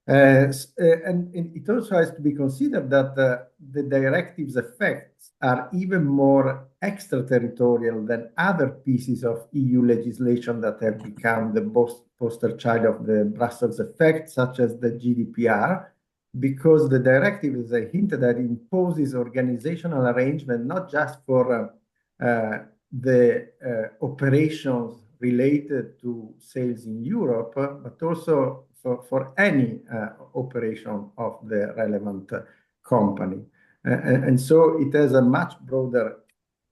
And it also has to be considered that the directive's effects are even more extraterritorial than other pieces of EU legislation that have become the poster child of the Brussels effect, such as the GDPR, because the directive, as I hinted at, imposes organizational arrangement not just for the operations related to sales in Europe, but also for any operation of the relevant company. And so it has a much broader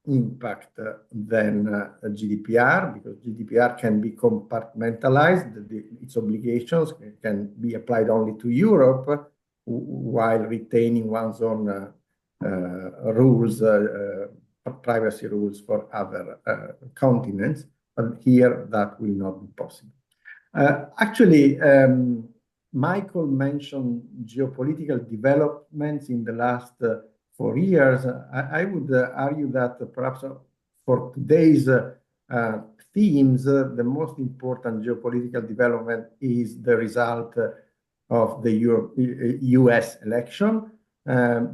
impact than GDPR, because GDPR can be compartmentalized. Its obligations can be applied only to Europe, while retaining one's own rules, privacy rules for other continents. But here that will not be possible. Actually, Michael mentioned geopolitical developments in the last 4 years. I would argue that perhaps for today's themes, the most important geopolitical development is the result of the US election,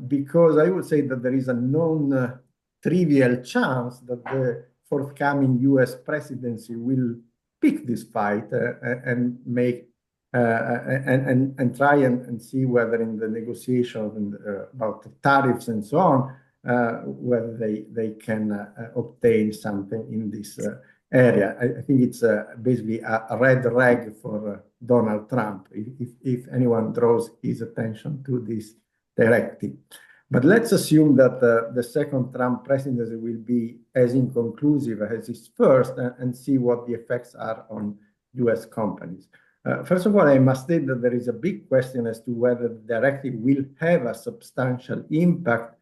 because I would say that there is a non-trivial chance that the forthcoming US presidency will pick this fight and make and try and see whether in the negotiations about the tariffs and so on, whether they can obtain something in this area. I think it's basically a red rag for Donald Trump if anyone draws his attention to this directive. But let's assume that the second Trump presidency will be as inconclusive as his first, and see what the effects are on US companies. First of all, I must state that there is a big question as to whether the directive will have a substantial impact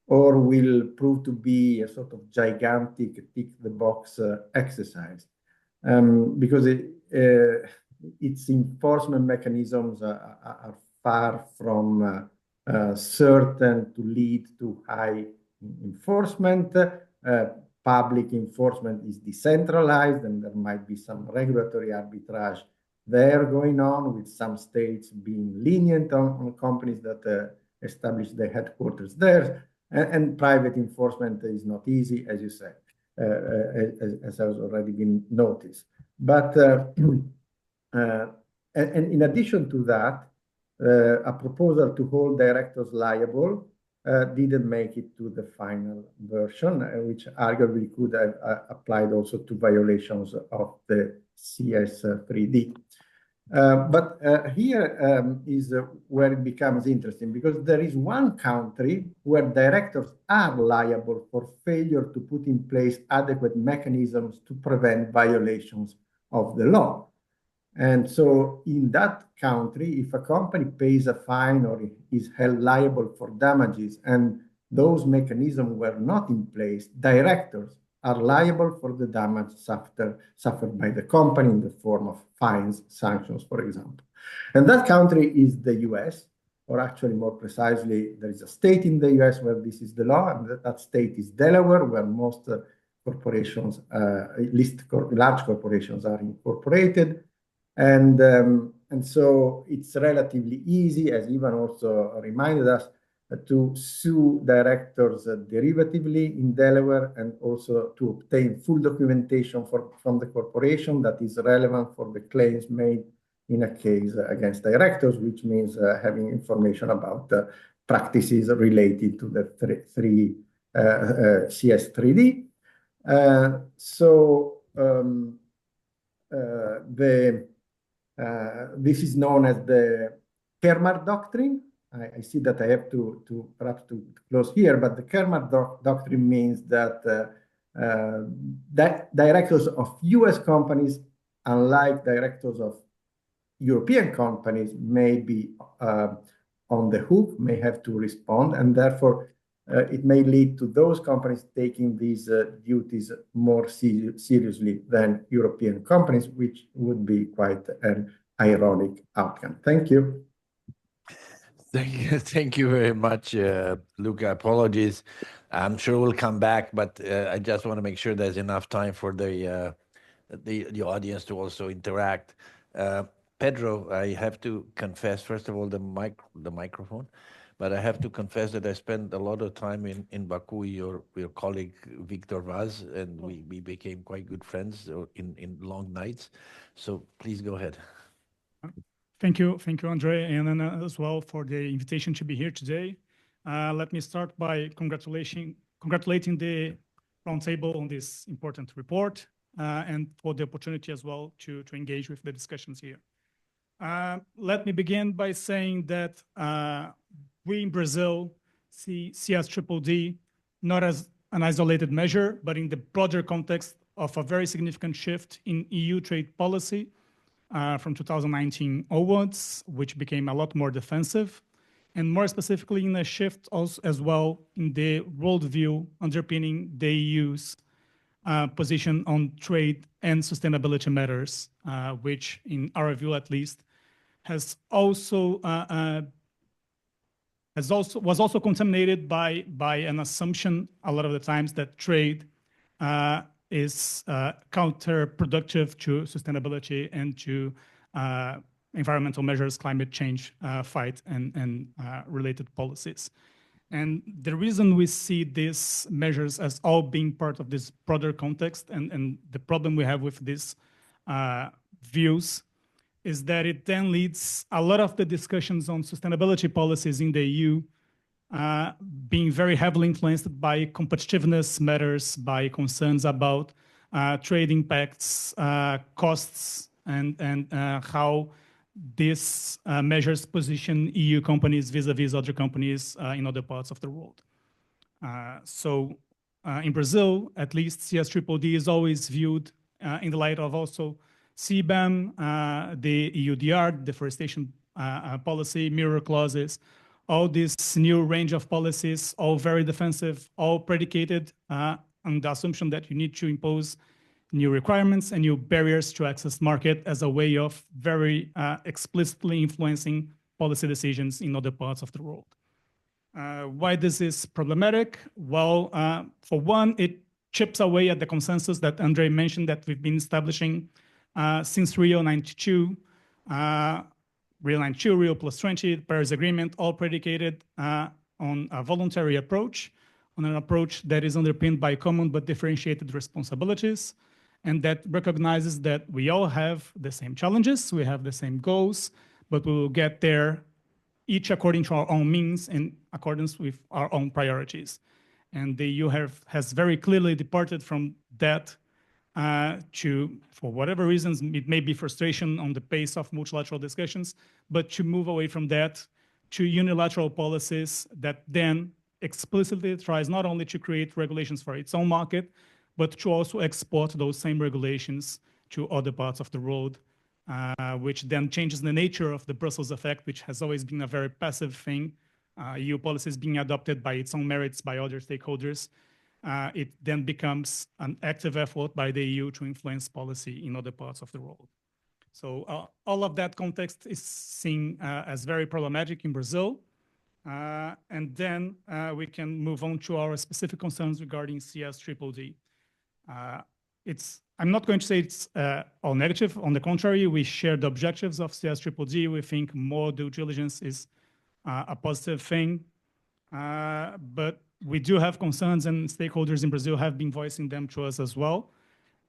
or will prove to be a sort of gigantic tick-the-box exercise, because its enforcement mechanisms are far from certain to lead to high enforcement. Public enforcement is decentralized, and there might be some regulatory arbitrage there going on, with some states being lenient on companies that establish their headquarters there. And private enforcement is not easy, as you said, as has already been noticed. But and in addition to that, a proposal to hold directors liable didn't make it to the final version, which arguably could have applied also to violations of the CSRD. But here is where it becomes interesting, because there is one country where directors are liable for failure to put in place adequate mechanisms to prevent violations of the law. And so in that country, if a company pays a fine or is held liable for damages and those mechanisms were not in place, directors are liable for the damage suffered by the company in the form of fines, sanctions, for example. And that country is the US, or actually more precisely, there is a state in the US where this is the law, and that state is Delaware, where most corporations, at least large corporations, are incorporated. And so it's relatively easy, as Ivan also reminded us, to sue directors derivatively in Delaware, and also to obtain full documentation from the corporation that is relevant for the claims made in a case against directors, which means having information about practices related to the CS3D. This is known as the Kermar Doctrine. I see that I have to perhaps to close here, but the Kermar Doctrine means that directors of US companies, unlike directors of European companies, may be on the hook, may have to respond, and therefore it may lead to those companies taking these duties more seriously than European companies, which would be quite an ironic outcome. Thank you. Thank you very much, Luca. Apologies. I'm sure we'll come back, but I just want to make sure there's enough time for the audience to also interact. Pedro, I have to confess, first of all, the microphone, but I have to confess that I spent a lot of time in Baku, your colleague Victor Vaz, and we became quite good friends in long nights. So please go ahead. Thank you, Andre, and then as well for the invitation to be here today. Let me start by congratulating the roundtable on this important report, and for the opportunity as well to engage with the discussions here. Let me begin by saying that we in Brazil see CSRD not as an isolated measure, but in the broader context of a very significant shift in EU trade policy from 2019 onwards, which became a lot more defensive, and more specifically in a shift also as well in the worldview underpinning the EU's position on trade and sustainability matters, which in our view at least was also contaminated by an assumption a lot of the times that trade is counterproductive to sustainability and to environmental measures, climate change fight, and related policies. And the reason we see these measures as all being part of this broader context, and the problem we have with these views, is that it then leads a lot of the discussions on sustainability policies in the EU being very heavily influenced by competitiveness matters, by concerns about trade impacts, costs, and how these measures position EU companies vis-a-vis other companies in other parts of the world. So in Brazil, at least, CSRD is always viewed in the light of also CBAM, the EUDR, deforestation policy, mirror clauses, all this new range of policies, all very defensive, all predicated on the assumption that you need to impose new requirements and new barriers to access market as a way of very explicitly influencing policy decisions in other parts of the world. Why this is problematic? Well, for one, it chips away at the consensus that Andre mentioned that we've been establishing since Rio 92, Rio 92, Rio Plus 20, the Paris Agreement, all predicated on a voluntary approach, on an approach that is underpinned by common but differentiated responsibilities, and that recognizes that we all have the same challenges, we have the same goals, but we will get there each according to our own means in accordance with our own priorities. And the EU has very clearly departed from that to, for whatever reasons, it may be frustration on the pace of multilateral discussions, but to move away from that to unilateral policies that then explicitly tries not only to create regulations for its own market, but to also export those same regulations to other parts of the world, which then changes the nature of the Brussels effect, which has always been a very passive thing. EU policies being adopted by its own merits by other stakeholders. It then becomes an active effort by the EU to influence policy in other parts of the world. So all of that context is seen as very problematic in Brazil. And then we can move on to our specific concerns regarding CSRD. I'm not going to say it's all negative. On the contrary, we share the objectives of CSRD. We think more due diligence is a positive thing. But we do have concerns, and stakeholders in Brazil have been voicing them to us as well.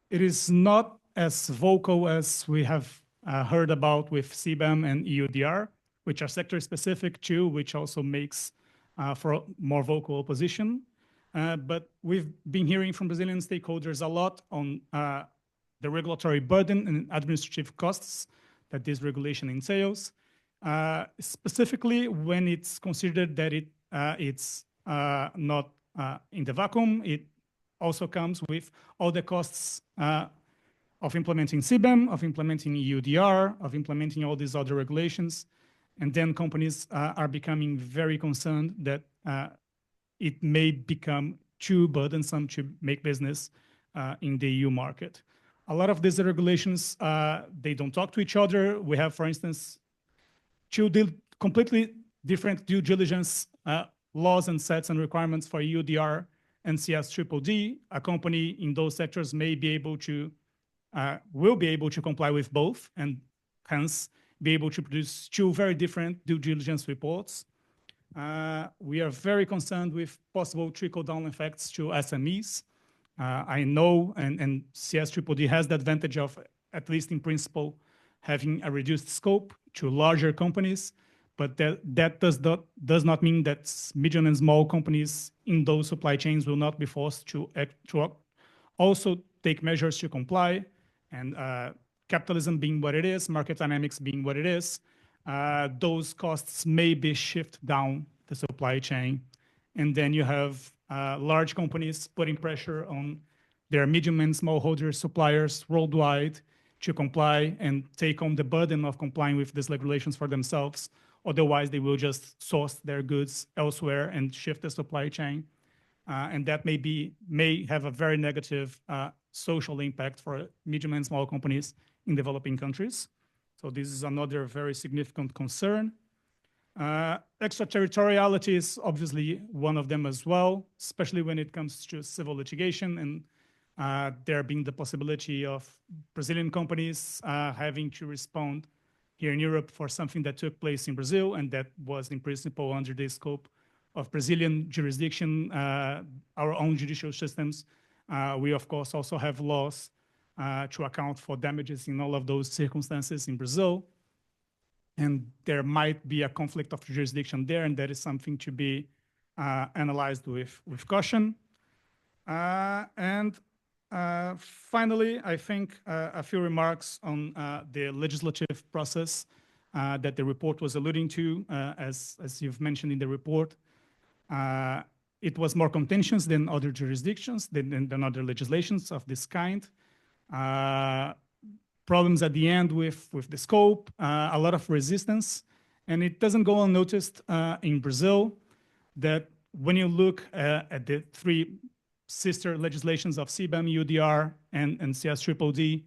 It is not as vocal as we have heard about with CBAM and EUDR, which are sector-specific too, which also makes for more vocal opposition. But we've been hearing from Brazilian stakeholders a lot on the regulatory burden and administrative costs that this regulation entails, specifically when it's considered that it's not in the vacuum. It also comes with all the costs of implementing CBAM, of implementing EUDR, of implementing all these other regulations. And then companies are becoming very concerned that it may become too burdensome to make business in the EU market. A lot of these regulations, they don't talk to each other. We have, for instance, two completely different due diligence laws and sets and requirements for EUDR and CSRD. A company in those sectors may be able to, will be able to comply with both, and hence be able to produce two very different due diligence reports. We are very concerned with possible trickle-down effects to SMEs. I know, and CSRD has the advantage of, at least in principle, having a reduced scope to larger companies, but that does not mean that medium and small companies in those supply chains will not be forced to also take measures to comply. And capitalism being what it is, market dynamics being what it is, those costs may be shifted down the supply chain. And then you have large companies putting pressure on their medium and smallholder suppliers worldwide to comply and take on the burden of complying with these regulations for themselves. Otherwise, they will just source their goods elsewhere and shift the supply chain. And that may have a very negative social impact for medium and small companies in developing countries. So this is another very significant concern. Extraterritoriality is obviously one of them as well, especially when it comes to civil litigation, and there being the possibility of Brazilian companies having to respond here in Europe for something that took place in Brazil, and that was in principle under the scope of Brazilian jurisdiction, our own judicial systems. We, of course, also have laws to account for damages in all of those circumstances in Brazil. And there might be a conflict of jurisdiction there, and that is something to be analyzed with caution. Finally, I think a few remarks on the legislative process that the report was alluding to, as you've mentioned in the report. It was more contentious than other jurisdictions, than other legislations of this kind. Problems at the end with the scope, a lot of resistance. And it doesn't go unnoticed in Brazil that when you look at the three sister legislations of CBAM, EUDR, and CSRD,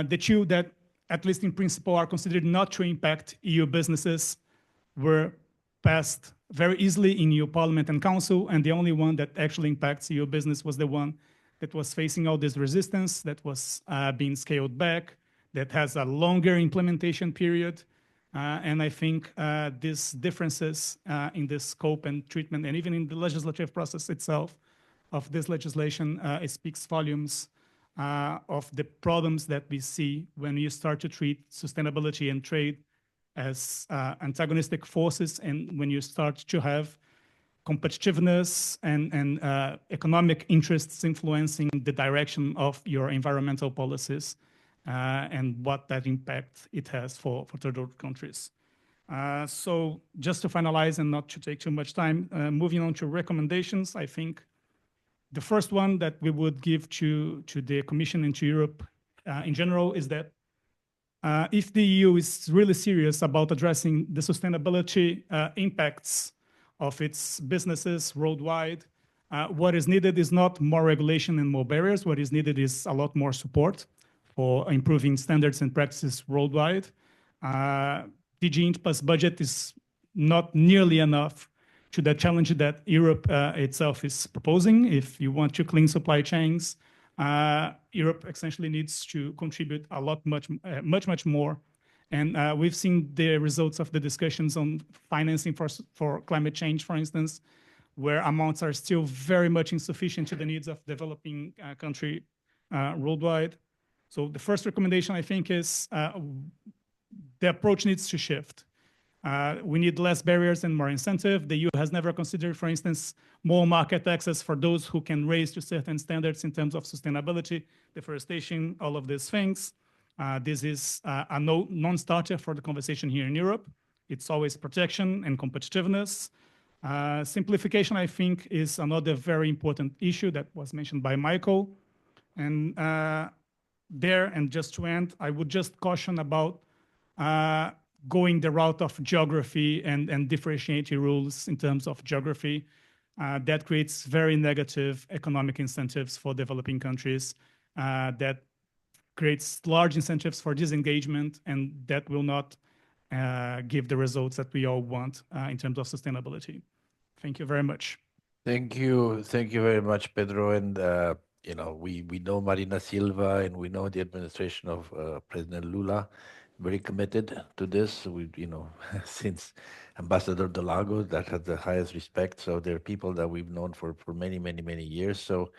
the two that, at least in principle, are considered not to impact EU businesses were passed very easily in EU Parliament and Council, and the only one that actually impacts EU business was the one that was facing all this resistance, that was being scaled back, that has a longer implementation period. And I think these differences in the scope and treatment, and even in the legislative process itself of this legislation, it speaks volumes of the problems that we see when you start to treat sustainability and trade as antagonistic forces, and when you start to have competitiveness and economic interests influencing the direction of your environmental policies and what that impact it has for third world countries. So just to finalize and not to take too much time, moving on to recommendations, I think the first one that we would give to the Commission and to Europe in general is that if the EU is really serious about addressing the sustainability impacts of its businesses worldwide, what is needed is not more regulation and more barriers. What is needed is a lot more support for improving standards and practices worldwide. DG INTPA's budget is not nearly enough to the challenge that Europe itself is proposing. If you want to clean supply chains, Europe essentially needs to contribute a lot, much more. And we've seen the results of the discussions on financing for climate change, for instance, where amounts are still very much insufficient to the needs of developing country worldwide. So the first recommendation, I think, is the approach needs to shift. We need less barriers and more incentive. The EU has never considered, for instance, more market access for those who can raise to certain standards in terms of sustainability, deforestation, all of these things. This is a non-starter for the conversation here in Europe. It's always protection and competitiveness. Simplification, I think, is another very important issue that was mentioned by Michael. And and just to end, I would just caution about going the route of geography and differentiating rules in terms of geography. That creates very negative economic incentives for developing countries. That creates large incentives for disengagement, and that will not give the results that we all want in terms of sustainability. Thank you very much. Thank you very much, Pedro. And we know Marina Silva, and we know the administration of President Lula, very committed to this. Since Ambassador Delago, that has the highest respect. So there are people that we've known for many, many, many years. So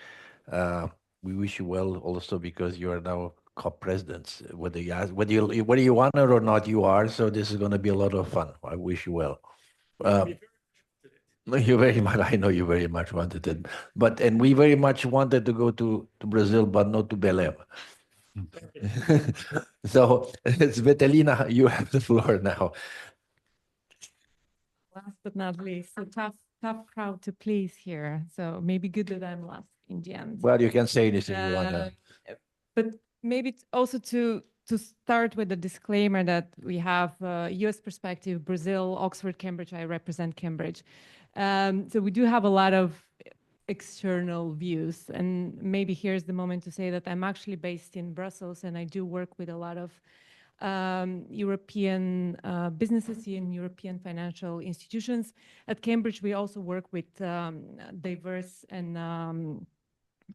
we wish you well also because you are now co-presidents. Whether you want it or not, you are. So this is going to be a lot of fun. I wish you well. You very much. I know you very much wanted it, and we very much wanted to go to Brazil, but not to Belém. So, Svetelina, you have the floor now. Last but not least, so tough crowd to please here. So maybe good that I'm last in the end. Well, you can say anything you want. But maybe also to start with a disclaimer that we have U.S. perspective, Brazil, Oxford, Cambridge. I represent Cambridge. So we do have a lot of external views, and maybe here's the moment to say that I'm actually based in Brussels, and I do work with a lot of European businesses and European financial institutions. At Cambridge, we also work with diverse and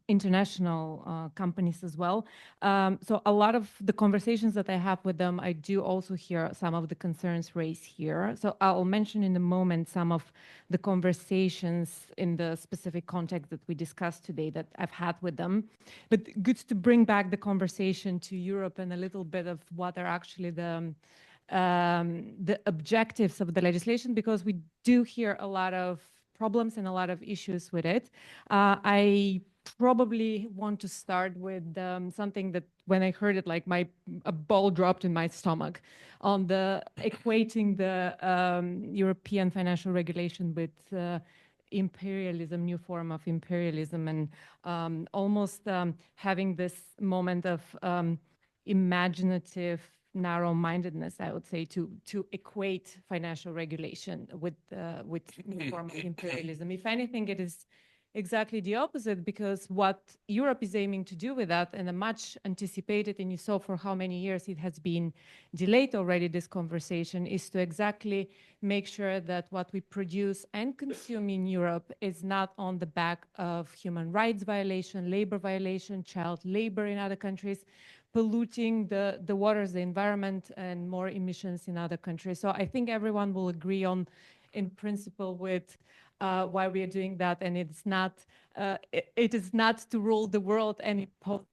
international companies as well. So a lot of the conversations that I have with them, I do also hear some of the concerns raised here. So I'll mention in a moment some of the conversations in the specific context that we discussed today that I've had with them. But good to bring back the conversation to Europe and a little bit of what are actually the objectives of the legislation, because we do hear a lot of problems and a lot of issues with it. I probably want to start with something that when I heard it, like a ball dropped in my stomach on the equating the European financial regulation with imperialism, new form of imperialism, and almost having this moment of imaginative narrow-mindedness, I would say, to equate financial regulation with new form of imperialism. If anything, it is exactly the opposite, because what Europe is aiming to do with that, and a much anticipated, and you saw for how many years it has been delayed already, this conversation, is to exactly make sure that what we produce and consume in Europe is not on the back of human rights violation, labor violation, child labor in other countries, polluting the waters, the environment, and more emissions in other countries. So I think everyone will agree on, in principle, with why we are doing that, and it is not to rule the world and impose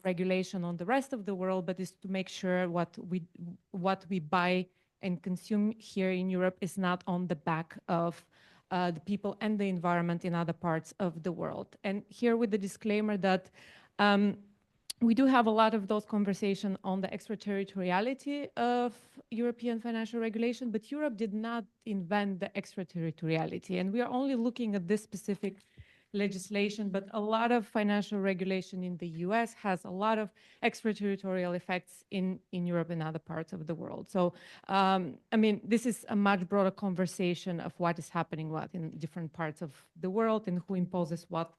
regulation on the rest of the world, but is to make sure what we buy and consume here in Europe is not on the back of the people and the environment in other parts of the world. And here with the disclaimer that we do have a lot of those conversations on the extraterritoriality of European financial regulation, but Europe did not invent the extraterritoriality. And we are only looking at this specific legislation, but a lot of financial regulation in the US has a lot of extraterritorial effects in Europe and other parts of the world. So, I mean, this is a much broader conversation of what is happening what in different parts of the world and who imposes what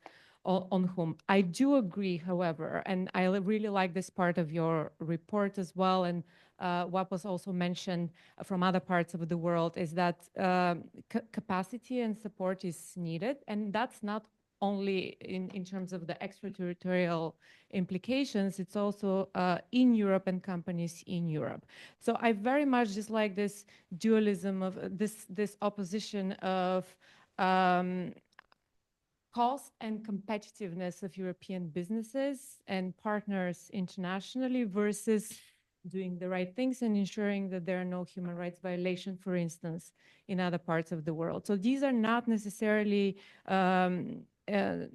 on whom. I do agree, however, and I really like this part of your report as well, and what was also mentioned from other parts of the world is that capacity and support is needed, and that's not only in terms of the extraterritorial implications, it's also in Europe and companies in Europe. So I very much dislike this dualism of this opposition of cost and competitiveness of European businesses and partners internationally versus doing the right things and ensuring that there are no human rights violations, for instance, in other parts of the world. So these are not necessarily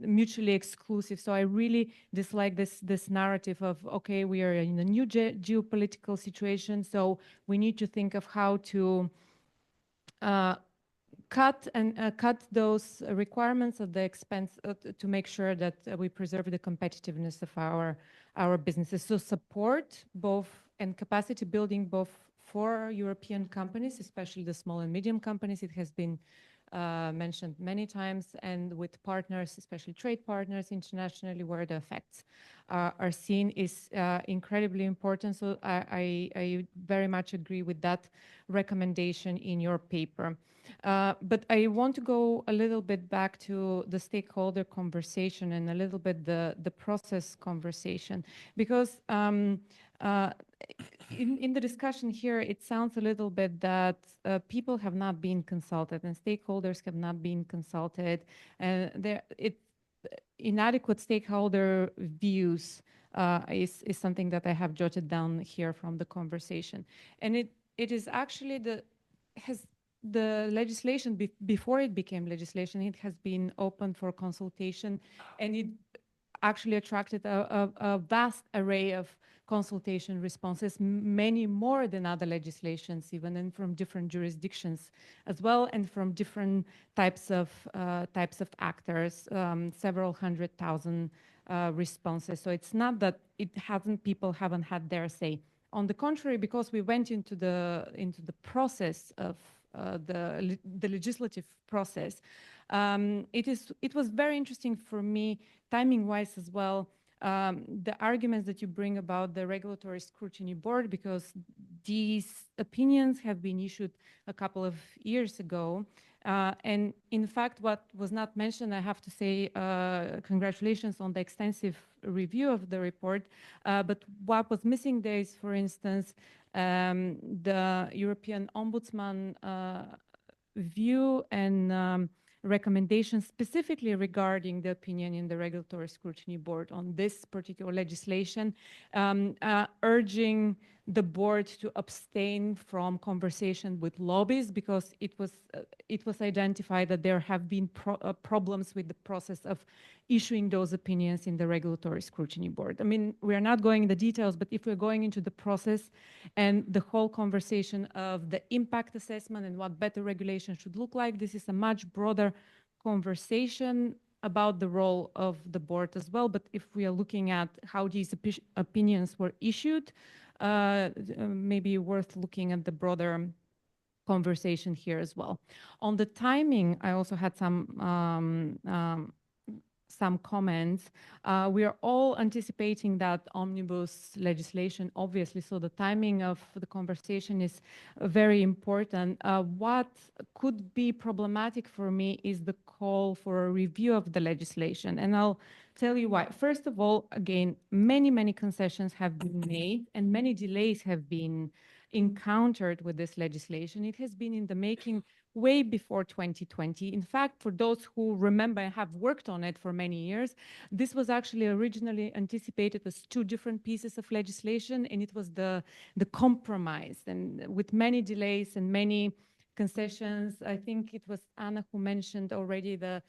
mutually exclusive. So I really dislike this narrative of, okay, we are in a new geopolitical situation, so we need to think of how to cut those requirements at the expense to make sure that we preserve the competitiveness of our businesses. So support both and capacity building both for European companies, especially the small and medium companies. It has been mentioned many times, and with partners, especially trade partners internationally, where the effects are seen is incredibly important. So I very much agree with that recommendation in your paper. But I want to go a little bit back to the stakeholder conversation and a little bit the process conversation, because in the discussion here, it sounds a little bit that people have not been consulted and stakeholders have not been consulted, and inadequate stakeholder views is something that I have jotted down here from the conversation. And it is actually the legislation before it became legislation, it has been open for consultation, and it actually attracted a vast array of consultation responses, many more than other legislations even, and from different jurisdictions as well, and from different types of actors, several 100,000 responses. So it's not that people haven't had their say. On the contrary, because we went into the process of the legislative process, it was very interesting for me, timing-wise as well, the arguments that you bring about the Regulatory Scrutiny Board, because these opinions have been issued a couple of years ago. And in fact, what was not mentioned, I have to say congratulations on the extensive review of the report. But what was missing there is, for instance, the European Ombudsman view and recommendations specifically regarding the opinion in the Regulatory Scrutiny Board on this particular legislation, urging the board to abstain from conversation with lobbies, because it was identified that there have been problems with the process of issuing those opinions in the Regulatory Scrutiny Board. I mean, we are not going into the details, but if we're going into the process and the whole conversation of the impact assessment and what better regulation should look like, this is a much broader conversation about the role of the board as well. But if we are looking at how these opinions were issued, maybe worth looking at the broader conversation here as well. On the timing, I also had some comments. We are all anticipating that omnibus legislation, obviously, so the timing of the conversation is very important. What could be problematic for me is the call for a review of the legislation, and I'll tell you why. First of all, again, many concessions have been made and many delays have been encountered with this legislation. It has been in the making way before 2020. In fact, for those who remember and have worked on it for many years, this was actually originally anticipated as two different pieces of legislation, and it was the compromise, and with many delays and many concessions. I think it was Anna who mentioned already the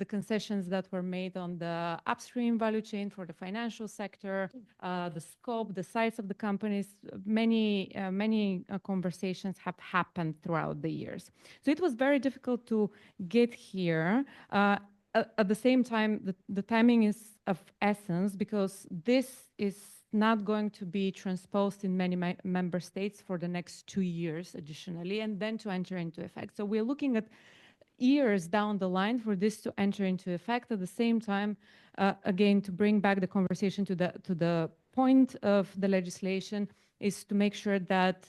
concessions that were made on the upstream value chain for the financial sector, the scope, the size of the companies. Many conversations have happened throughout the years. So it was very difficult to get here. At the same time, the timing is of essence because this is not going to be transposed in many member states for the next 2 years additionally, and then to enter into effect. So we're looking at years down the line for this to enter into effect. At the same time, again, to bring back the conversation to the point of the legislation is to make sure that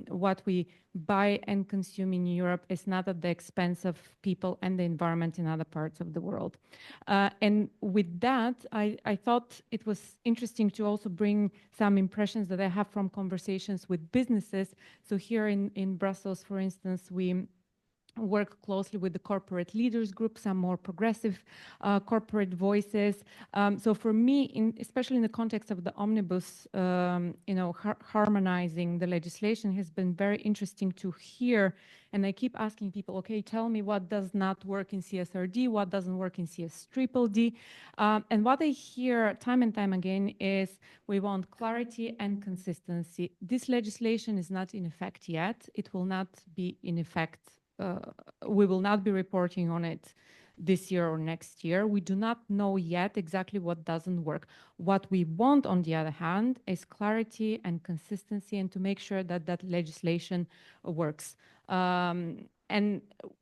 what we buy and consume in Europe is not at the expense of people and the environment in other parts of the world. And with that, I thought it was interesting to also bring some impressions that I have from conversations with businesses. So here in Brussels, for instance, we work closely with the corporate leaders group, some more progressive corporate voices. So for me, especially in the context of the omnibus, harmonizing the legislation has been very interesting to hear. And I keep asking people, okay, tell me what does not work in CSRD, what doesn't work in CSRD. And what I hear time and time again is we want clarity and consistency. This legislation is not in effect yet. It will not be in effect. We will not be reporting on it this year or next year. We do not know yet exactly what doesn't work. What we want, on the other hand, is clarity and consistency and to make sure that that legislation works. And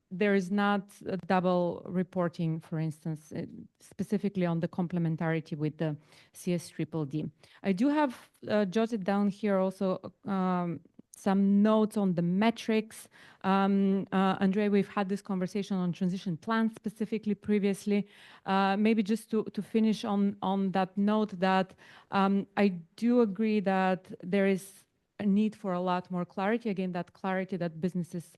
there is not a double reporting, for instance, specifically on the complementarity with the CSRD. I do have jotted down here also some notes on the metrics. Andrea, we've had this conversation on transition plans specifically previously. Maybe just to finish on that note that I do agree that there is a need for a lot more clarity. Again, that clarity that businesses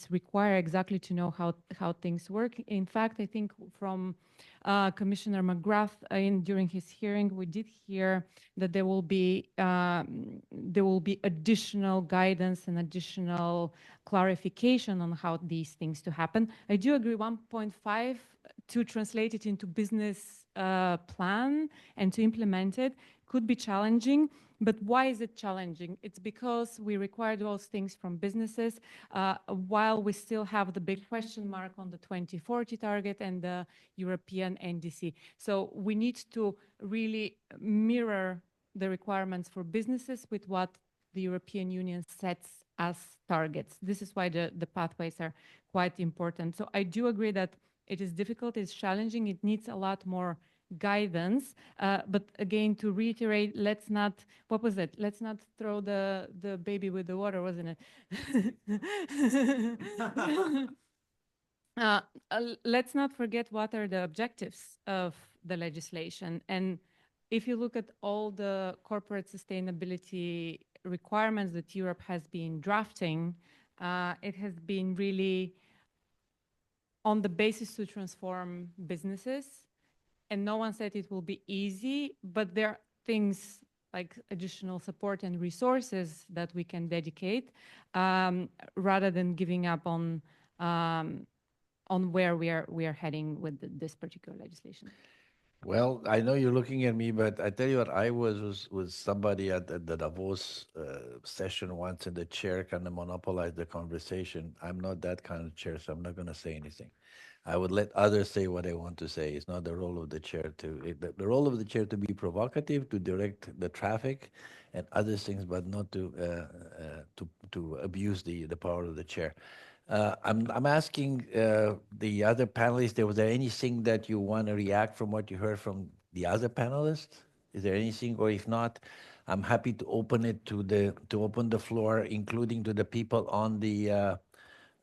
require exactly to know how things work. In fact, I think from Commissioner McGrath during his hearing, we did hear that there will be additional guidance and additional clarification on how these things to happen. I do agree 1.5 to translate it into business plan and to implement it could be challenging. But why is it challenging? It's because we require those things from businesses while we still have the big question mark on the 2040 target and the European NDC. So we need to really mirror the requirements for businesses with what the European Union sets as targets. This is why the pathways are quite important. So I do agree that it is difficult, it's challenging, it needs a lot more guidance, but again, to reiterate, let's not, what was it? Let's not throw the baby with the water, wasn't it? Let's not forget what are the objectives of the legislation. And if you look at all the corporate sustainability requirements that Europe has been drafting, it has been really on the basis to transform businesses. And no one said it will be easy, but there are things like additional support and resources that we can dedicate rather than giving up on where we are heading with this particular legislation. Well, I know you're looking at me, but I tell you what, I was with somebody at the Davos session once, and the chair kind of monopolized the conversation. I'm not that kind of chair, so I'm not going to say anything. I would let others say what they want to say. It's not the role of the chair the role of the chair to be provocative, to direct the traffic and other things, but not to abuse the power of the chair. I'm asking the other panelists, was there anything that you want to react from what you heard from the other panelists? Is there anything, or if not, I'm happy to open it to open the floor, including to the people on the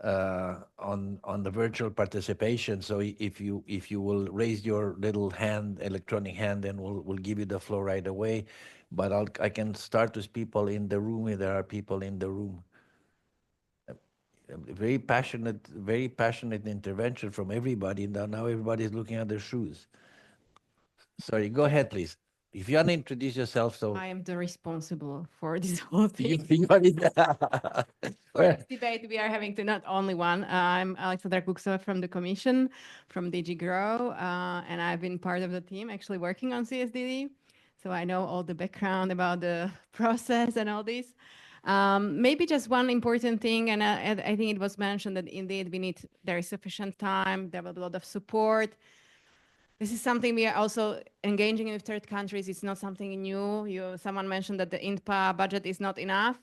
on the virtual participation. So if you will raise your little hand, electronic hand, then we'll give you the floor right away. But I can start with people in the room if there are people in the room. Very passionate intervention from everybody. Now everybody's looking at their shoes. Sorry, go ahead, please. If you want to introduce yourself, so I am the responsible for this whole thing. you are in This debate we are having to not only one. I'm Alexandra Kuksova from the Commission, from DG Grow, and I've been part of the team actually working on CSDD. So I know all the background about the process and all this. Maybe just one important thing, and I think it was mentioned that indeed there is sufficient time, there will be a lot of support. This is something we are also engaging with third countries. It's not something new. Someone mentioned that the INPA budget is not enough.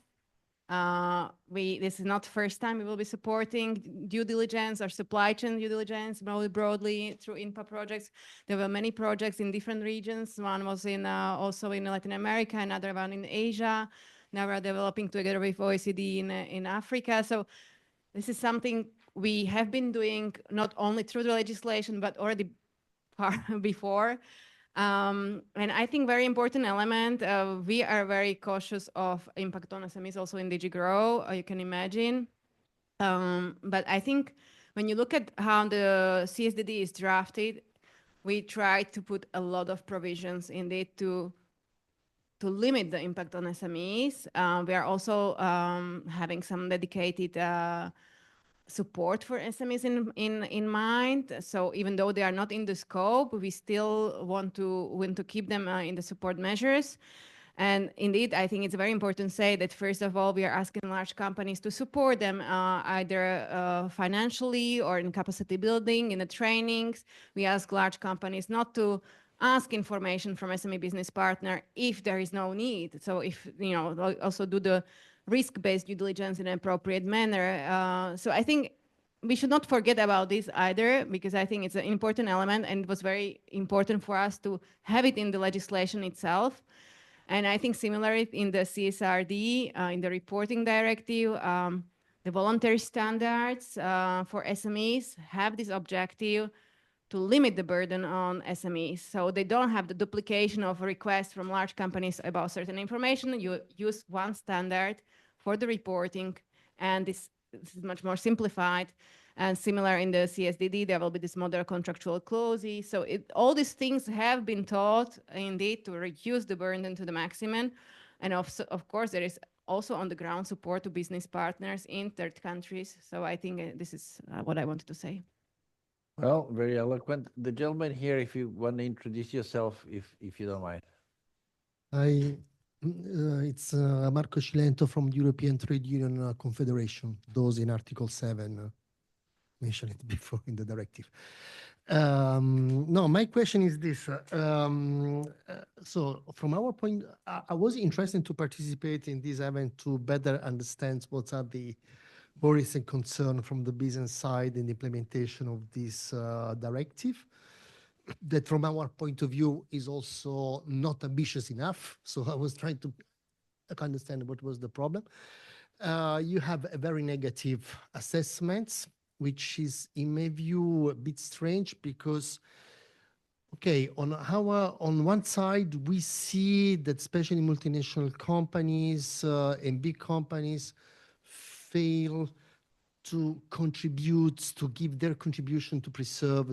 This is not the first time we will be supporting due diligence or supply chain due diligence more broadly through INPA projects. There were many projects in different regions. One was also in Latin America, another one in Asia. Now we're developing together with OECD in Africa. So this is something we have been doing not only through the legislation, but already before. And I think very important element, we are very cautious of impact on SMEs also in DG Grow, you can imagine. But I think when you look at how the CSDD is drafted, we try to put a lot of provisions in it to limit the impact on SMEs. We are also having some dedicated support for SMEs in mind. So even though they are not in the scope, we still want to keep them in the support measures. And indeed, I think it's very important to say that first of all, we are asking large companies to support them either financially or in capacity building, in the trainings. We ask large companies not to ask information from SME business partner if there is no need. So if, also do the risk-based due diligence in an appropriate manner. So I think we should not forget about this either, because I think it's an important element and it was very important for us to have it in the legislation itself. And I think similarly in the CSRD, in the reporting directive, the voluntary standards for SMEs have this objective to limit the burden on SMEs. So they don't have the duplication of requests from large companies about certain information. You use one standard for the reporting, and this is much more simplified. And similar in the CSDD, there will be this model contractual clauses. So all these things have been taught indeed to reduce the burden to the maximum. And of course, there is also on the ground support to business partners in third countries. So I think this is what I wanted to say. Well, very eloquent. The gentleman here, if you want to introduce yourself, if you don't mind. It's Marco Cilento from the European Trade Union Confederation, those in Article 7 mentioned it before in the directive. No, my question is this. So from our point, I was interested to participate in this event to better understand what are the worries and concerns from the business side in the implementation of this directive. That from our point of view is also not ambitious enough. So I was trying to understand what was the problem. You have a very negative assessments, which is, in my view, a bit strange because, okay, on one side, we see that especially multinational companies and big companies fail to contribute, to give their contribution to preserve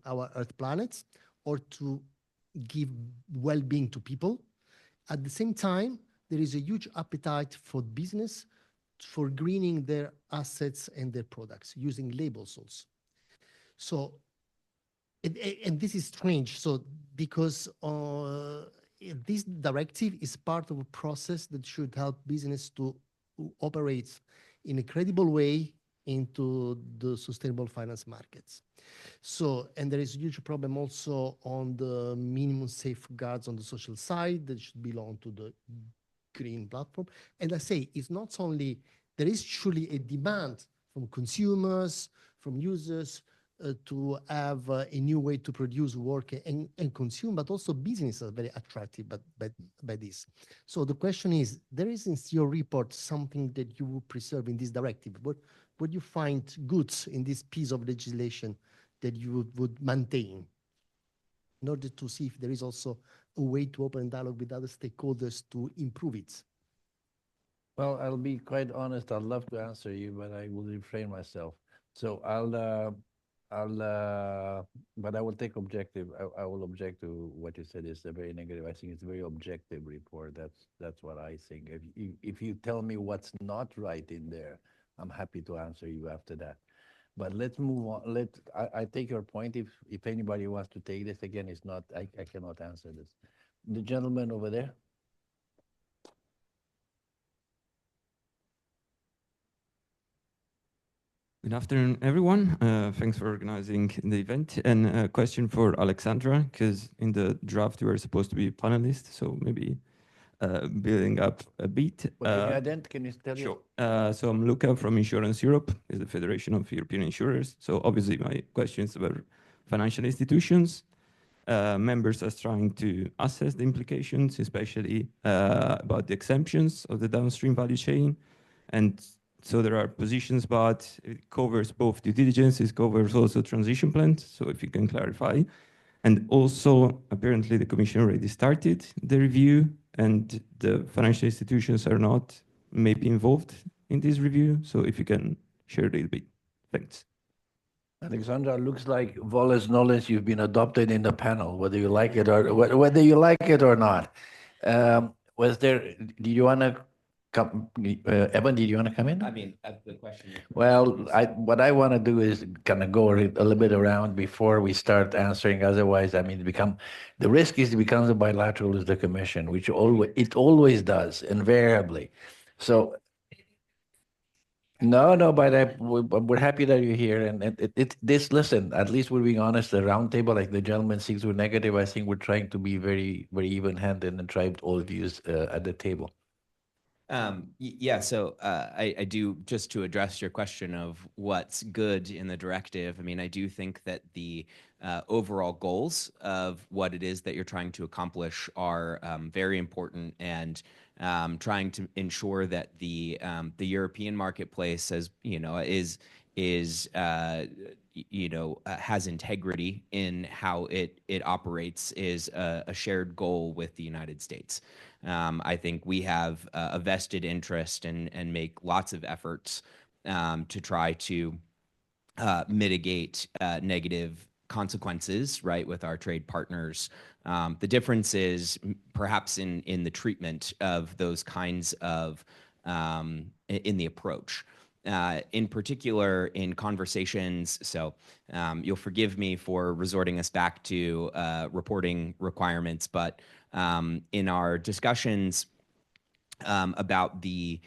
our Earth planet or to give well-being to people. At the same time, there is a huge appetite for business for greening their assets and their products using labels also. So, and this is strange. So, because this directive is part of a process that should help business to operate in a credible way into the sustainable finance markets. So, and there is a huge problem also on the minimum safeguards on the social side that should belong to the green platform. And I say, it's not only, there is truly a demand from consumers, from users, to have a new way to produce, work, and consume, but also business are very attracted by this. So the question is, there is in your report something that you would preserve in this directive? What you find good in this piece of legislation that you would maintain in order to see if there is also a way to open dialogue with other stakeholders to improve it? Well, I'll be quite honest. I'd love to answer you, but I will refrain myself. So but I will take objective. I will object to what you said is a very negative. I think it's a very objective report. That's what I think. If you tell me what's not right in there, I'm happy to answer you after that. But let's move on. I take your point. If anybody wants to take this again, it's not. I cannot answer this. The gentleman over there. Good afternoon, everyone. Thanks for organizing the event. And a question for Alexandra, because in the draft, we were supposed to be panelists, so maybe building up a bit. Can you tell Sure. So I'm Luca from Insurance Europe, is the Federation of European Insurers. So obviously my question is about financial institutions. Members are trying to assess the implications, especially about the exemptions of the downstream value chain. And so there are positions, but it covers both due diligence, it covers also transition plans. So if you can clarify. And also, apparently the Commission already started the review and the financial institutions are not maybe involved in this review. So if you can share a little bit. Thanks. Alexandra, looks like Volle's knowledge you've been adopted in the panel, whether you like it or not. Did you want to come, Evan, did you want to come in? I mean, the question. Well, what I want to do is kind of go a little bit around before we start answering. Otherwise, I mean, the risk is it becomes a bilateral with the Commission, which always does, invariably. So no, but we're happy that you're here. And listen, at least we're being honest, the roundtable, like the gentleman thinks we're negative. I think we're trying to be very, very even-handed and try all views at the table. Yeah, so I do, just to address your question of what's good in the directive, I mean, I do think that the overall goals of what it is that you're trying to accomplish are very important, and trying to ensure that the European marketplace, as you know, has integrity in how it operates is a shared goal with the United States. I think we have a vested interest and make lots of efforts to try to mitigate negative consequences, right, with our trade partners. The difference is perhaps in the treatment of those kinds of, in the approach. In particular, in conversations, so you'll forgive me for resorting us back to reporting requirements, but in our discussions about the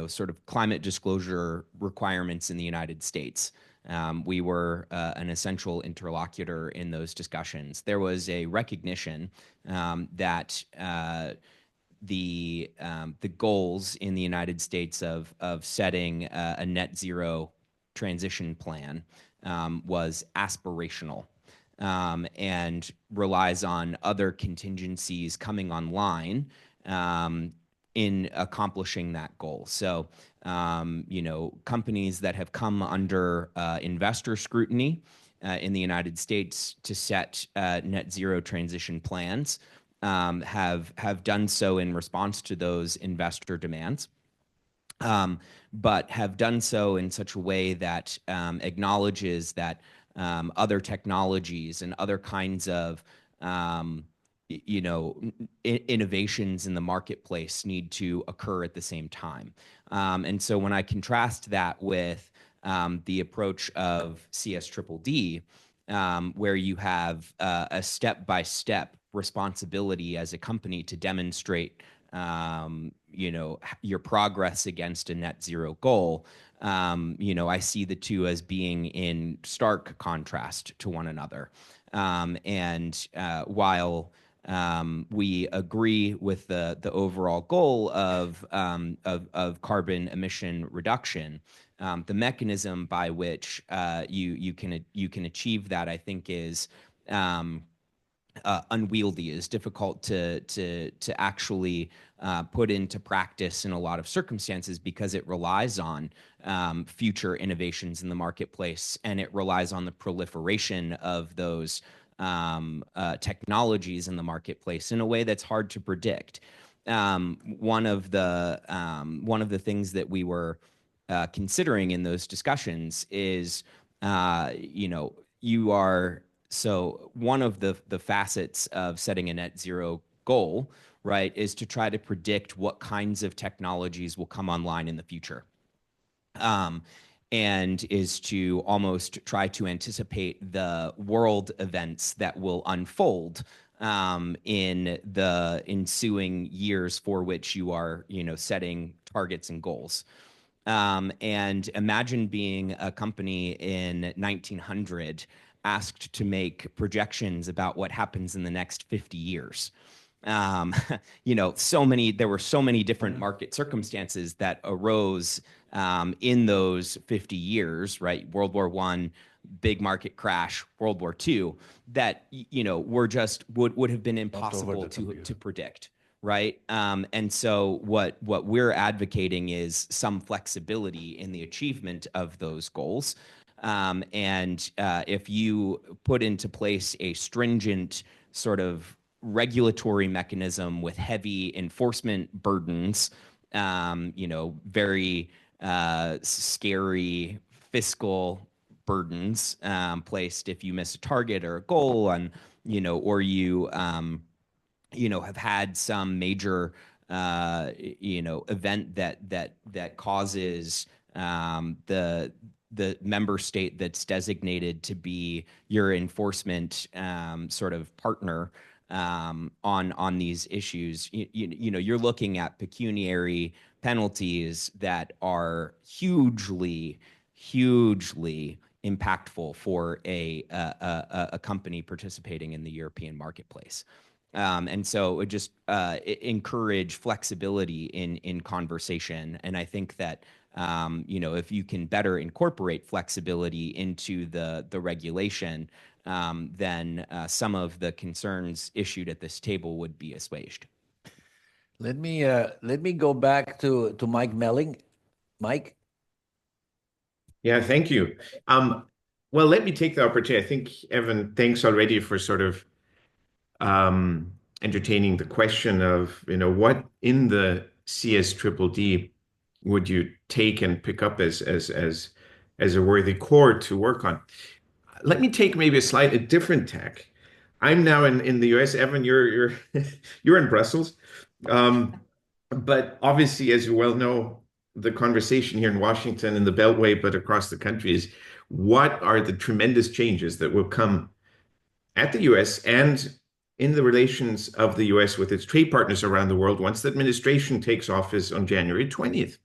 sort of climate disclosure requirements in the United States, we were an essential interlocutor in those discussions. There was a recognition that the goals in the United States of setting a net zero transition plan was aspirational, and relies on other contingencies coming online in accomplishing that goal. So, companies that have come under investor scrutiny in the United States to set net zero transition plans have done so in response to those investor demands, but have done so in such a way that acknowledges that other technologies and other kinds of innovations in the marketplace need to occur at the same time. And so when I contrast that with the approach of CSRD, where you have a step-by-step responsibility as a company to demonstrate your progress against a net zero goal, I see the two as being in stark contrast to one another. And while we agree with the overall goal of carbon emission reduction, the mechanism by which you can achieve that, I think, is unwieldy, is difficult to actually put into practice in a lot of circumstances, because it relies on future innovations in the marketplace, and it relies on the proliferation of those technologies in the marketplace in a way that's hard to predict. One of the things that we were considering in those discussions is, so one of the facets of setting a net zero goal, right, is to try to predict what kinds of technologies will come online in the future. And is to almost try to anticipate the world events that will unfold in the ensuing years for which you are, setting targets and goals. And imagine being a company in 1900 asked to make projections about what happens in the next 50 years. There were so many different market circumstances that arose in those 50 years, right? World War I, big market crash, World War II, that, would have been impossible to predict. Right. And so what we're advocating is some flexibility in the achievement of those goals. And if you put into place a stringent sort of regulatory mechanism with heavy enforcement burdens, very scary fiscal burdens placed if you miss a target or a goal, and or you have had some major event that causes the member state that's designated to be your enforcement sort of partner on these issues. You're looking at pecuniary penalties that are hugely impactful for a company participating in the European marketplace. And so it just encourage flexibility in conversation. And I think that if you can better incorporate flexibility into the regulation, then some of the concerns issued at this table would be assuaged. Let me go back to Mike Melling. Mike? Yeah, thank you. Well, let me take the opportunity. I think, Evan, thanks already for sort of entertaining the question of, what in the CSRD would you take and pick up as a worthy core to work on? Let me take maybe a different tack. I'm now in the US. Evan, you're you're in Brussels. But obviously, as you well know, the conversation here in Washington and the Beltway, but across the country, is what are the tremendous changes that will come at the US and in the relations of the US with its trade partners around the world once the administration takes office on January 20th.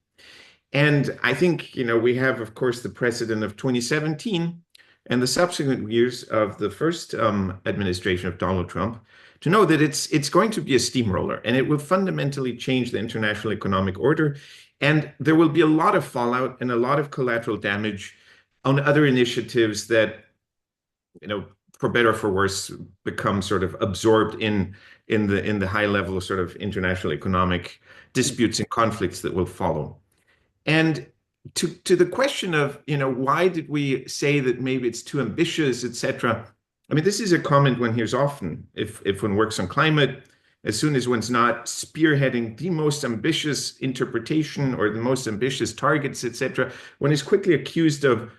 And I think, we have, of course, the precedent of 2017 and the subsequent years of the first administration of Donald Trump to know that it's going to be a steamroller, and it will fundamentally change the international economic order. And there will be a lot of fallout and a lot of collateral damage on other initiatives that, for better or for worse, become sort of absorbed in the high level of sort of international economic disputes and conflicts that will follow. And to the question of, why did we say that maybe it's too ambitious, etc. I mean, this is a comment one hears often. If one works on climate, as soon as one's not spearheading the most ambitious interpretation or the most ambitious targets, etc., one is quickly accused of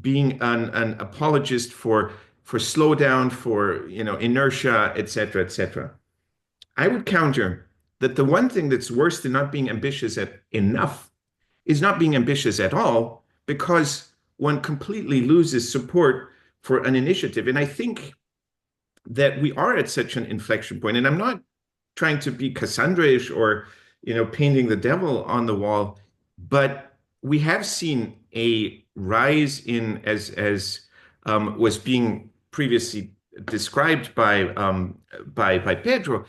being an apologist for slowdown, for inertia, etc., etc. I would counter that the one thing that's worse than not being ambitious enough is not being ambitious at all, because one completely loses support for an initiative. And I think that we are at such an inflection point, and I'm not trying to be Cassandra-ish or painting the devil on the wall, but we have seen a rise in, as was being previously described by Pedro,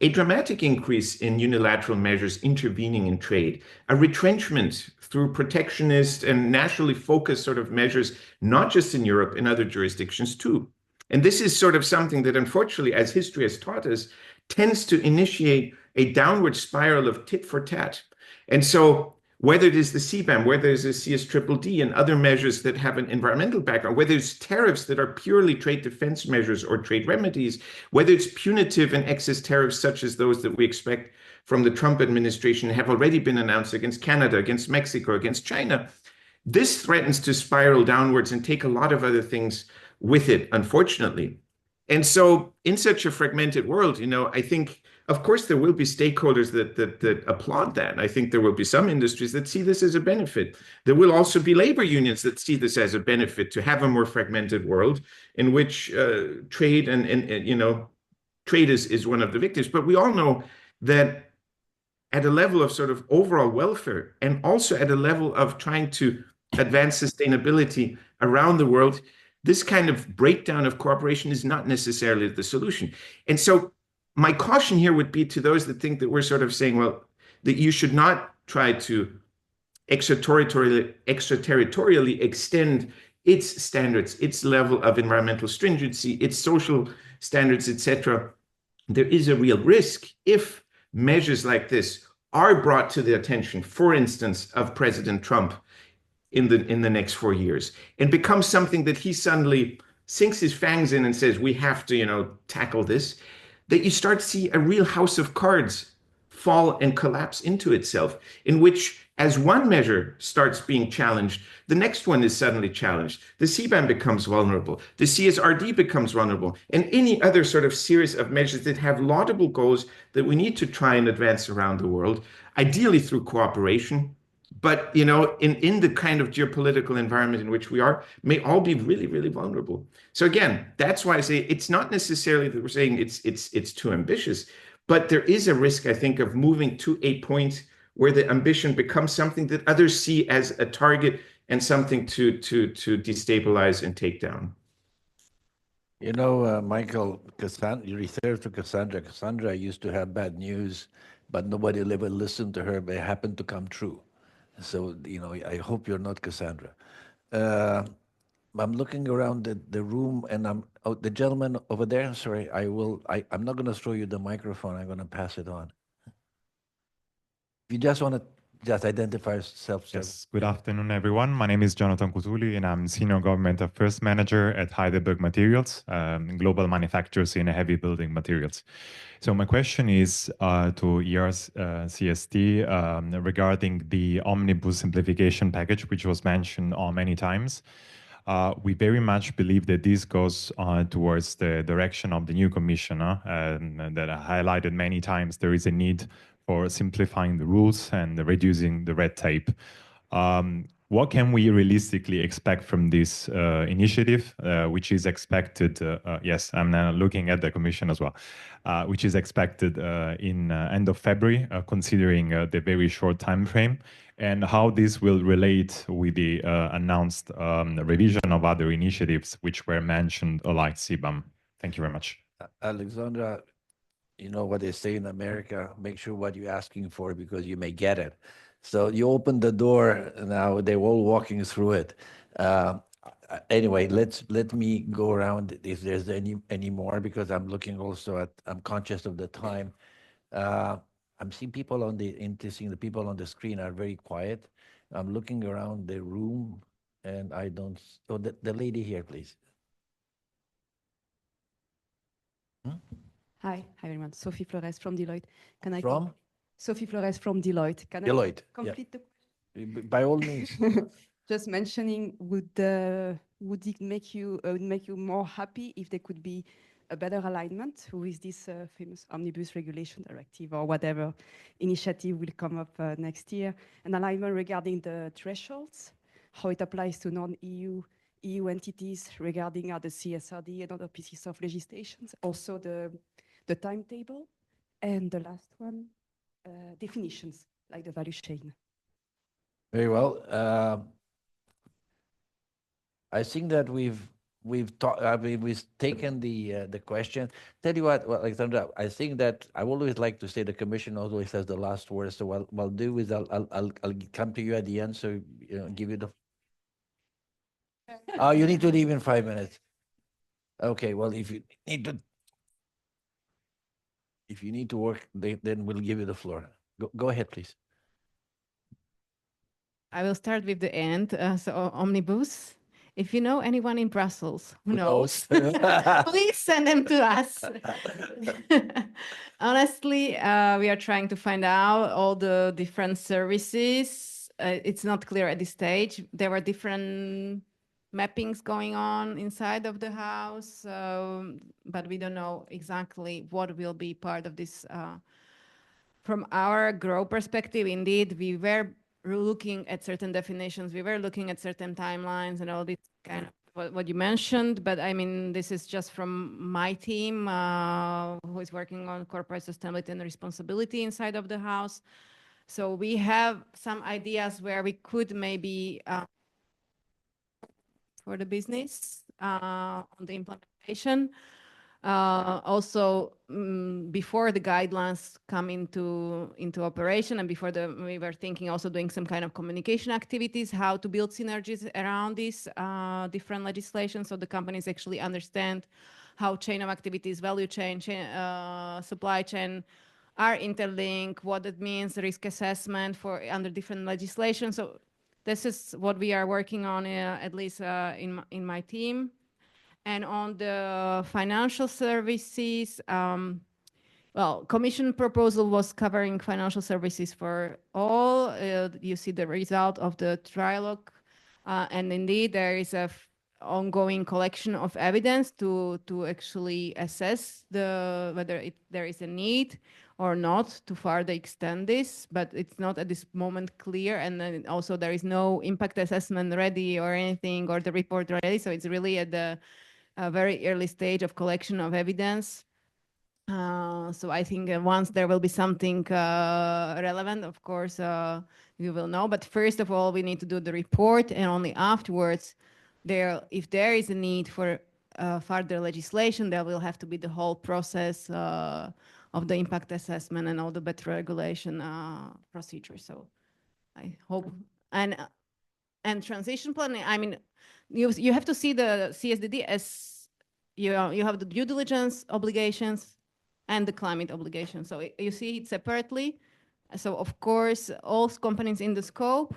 a dramatic increase in unilateral measures intervening in trade, a retrenchment through protectionist and nationally focused sort of measures, not just in Europe, in other jurisdictions too. And this is sort of something that, unfortunately, as history has taught us, tends to initiate a downward spiral of tit for tat. And so whether it is the CBAM, whether it's the CSRD and other measures that have an environmental background, whether it's tariffs that are purely trade defense measures or trade remedies, whether it's punitive and excess tariffs such as those that we expect from the Trump administration have already been announced against Canada, against Mexico, against China, this threatens to spiral downwards and take a lot of other things with it, unfortunately. And so in such a fragmented world, I think, of course, there will be stakeholders that applaud that. I think there will be some industries that see this as a benefit. There will also be labor unions that see this as a benefit to have a more fragmented world in which trade and trade is one of the victims. But we all know that at a level of sort of overall welfare and also at a level of trying to advance sustainability around the world, this kind of breakdown of cooperation is not necessarily the solution. And so my caution here would be to those that think that we're sort of saying, well, that you should not try to extraterritorially extend its standards, its level of environmental stringency, its social standards, etc. There is a real risk if measures like this are brought to the attention, for instance, of President Trump in the next 4 years, and becomes something that he suddenly sinks his fangs in and says, we have to, tackle this, that you start to see a real house of cards fall and collapse into itself, in which, as one measure starts being challenged, the next one is suddenly challenged. The CBAM becomes vulnerable. The CSRD becomes vulnerable. And any other sort of series of measures that have laudable goals that we need to try and advance around the world, ideally through cooperation, but in the kind of geopolitical environment in which we are, may all be really, really vulnerable. So again, that's why I say it's not necessarily that we're saying it's too ambitious, but there is a risk, I think, of moving to a point where the ambition becomes something that others see as a target and something to destabilize and take down. Michael, you referred to Cassandra. Cassandra used to have bad news, but nobody will ever listen to her, but it happened to come true. So, I hope you're not Cassandra. I'm looking around the room, and the gentleman over there, sorry, I'm not going to throw you the microphone. I'm going to pass it on. If you just want to just identify yourself. Yes, good afternoon, everyone. My name is Jonathan Kutuli, and I'm Senior Government Affairs Manager at Heidelberg Materials, global manufacturers in heavy building materials. So my question is to ERCST regarding the Omnibus Simplification Package, which was mentioned many times. We very much believe that this goes towards the direction of the new commissioner, and that I highlighted many times. There is a need for simplifying the rules and reducing the red tape. What can we realistically expect from this initiative, which is expected, yes, I'm now looking at the Commission as well, which is expected in end of February, considering the very short time frame, and how this will relate with the announced revision of other initiatives which were mentioned, like CBAM. Thank you very much. Alexandra, you know what they say in America, make sure what you're asking for because you may get it. So you open the door, now they're all walking through it. Anyway, let me go around if there's any more, because I'm looking also I'm conscious of the time. I'm seeing people the people on the screen are very quiet. I'm looking around the room and I don't, the lady here, please. Hi everyone. Sophie Flores from Deloitte. Can I From? Sophie Flores from Deloitte. Can Deloitte. I complete the question? By all means. Just mentioning, would it make you more happy if there could be a better alignment with this famous Omnibus Regulation Directive or whatever initiative will come up next year? An alignment regarding the thresholds, how it applies to non-EU entities regarding the CSRD and other pieces of legislations, also the timetable, and the last one, definitions like the value chain. Very well. I think that we've talked. I mean, we've taken the question. Tell you what, well, Alexandra, I think that I always like to say the commission always has the last word. So what I'll do is I'll come to you at the end. So give you the. Oh, you need to leave in 5 minutes. Okay. Well, if you need to work, then we'll give you the floor. Go ahead, please. I will start with the end. So omnibus. If you know anyone in Brussels who knows, please send them to us. Honestly, we are trying to find out all the different services. It's not clear at this stage. There were different mappings going on inside of the house, but we don't know exactly what will be part of this. From our grow perspective, indeed, we were looking at certain definitions. We were looking at certain timelines and all this kind of what you mentioned. But I mean, this is just from my team who is working on corporate sustainability and responsibility inside of the house. So we have some ideas where we could maybe for the business on the implementation. Also, before the guidelines come into operation and before we were thinking also doing some kind of communication activities, how to build synergies around these different legislation so the companies actually understand how chain of activities, value chain, supply chain are interlinked, what it means, risk assessment for under different legislation. So this is what we are working on, at least in my team. And on the financial services, well, Commission proposal was covering financial services for all. You see the result of the trilogue. And indeed, there is a ongoing collection of evidence to actually assess whether there is a need or not to further extend this, but it's not at this moment clear. And then also there is no impact assessment ready or anything, or the report ready. So it's really at the very early stage of collection of evidence. So I think once there will be something relevant, of course, we will know. But first of all, we need to do the report, and only afterwards, if there is a need for further legislation, there will have to be the whole process of the impact assessment and all the better regulation procedures. So I hope, and transition planning, I mean, you have to see the CSDD as you have the due diligence obligations and the climate obligations. So you see it separately. So of course, all companies in the scope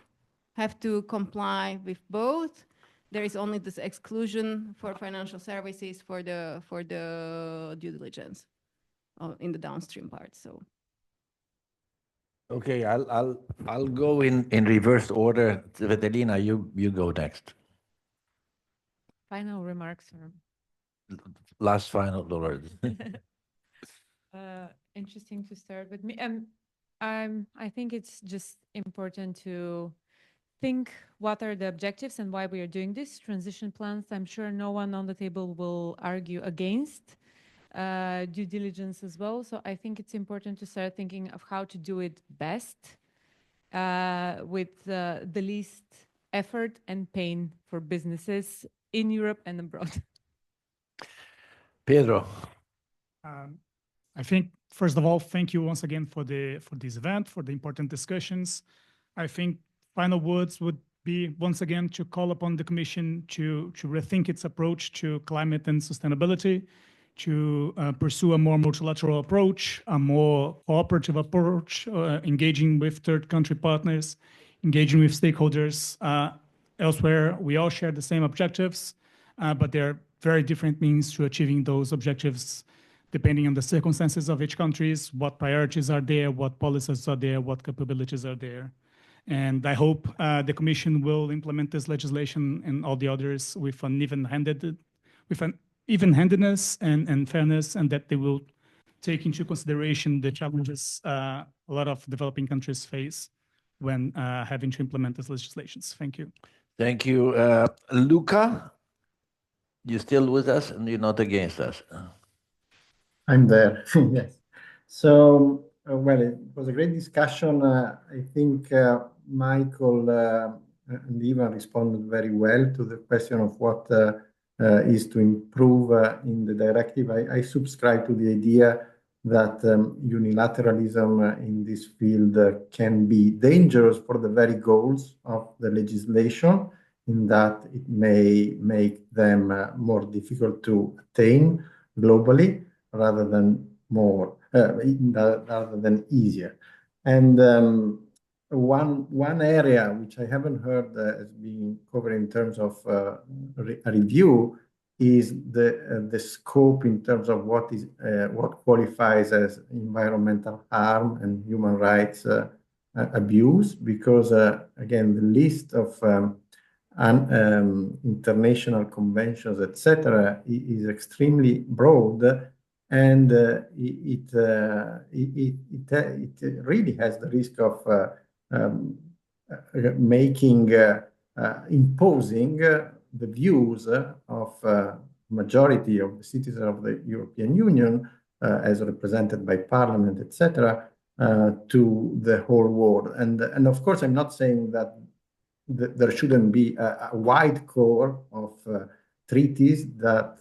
have to comply with both. There is only this exclusion for financial services for the due diligence in the downstream part. So. Okay, I'll go in reverse order. Vetelina, you go next. Final remarks. Last final word. Interesting to start with me. I think it's just important to think what are the objectives and why we are doing this transition plans. I'm sure no one on the table will argue against due diligence as well. So I think it's important to start thinking of how to do it best with the least effort and pain for businesses in Europe and abroad. Pedro. I think, first of all, thank you once again for this event, for the important discussions. I think final words would be, once again, to call upon the Commission to rethink its approach to climate and sustainability, to pursue a more multilateral approach, a more cooperative approach, engaging with third country partners, engaging with stakeholders. Elsewhere, we all share the same objectives, but there are very different means to achieving those objectives depending on the circumstances of each country, what priorities are there, what policies are there, what capabilities are there. And I hope the Commission will implement this legislation and all the others with an even-handedness and fairness, and that they will take into consideration the challenges a lot of developing countries face when having to implement these legislations. Thank you. Thank you. Luca, you still with us and you're not against us? I'm there, yes. So, well, it was a great discussion. I think Michael and Ivan responded very well to the question of what is to improve in the directive. I subscribe to the idea that unilateralism in this field can be dangerous for the very goals of the legislation, in that it may make them more difficult to attain globally rather than easier. And one area which I haven't heard as being covered in terms of a review is the scope in terms of what qualifies as environmental harm and human rights abuse, because again, the list of international conventions, etc., is extremely broad, and it really has the risk of imposing the views of majority of the citizens of the European Union, as represented by Parliament, etc., to the whole world. And of course, I'm not saying that there shouldn't be a wide core of treaties that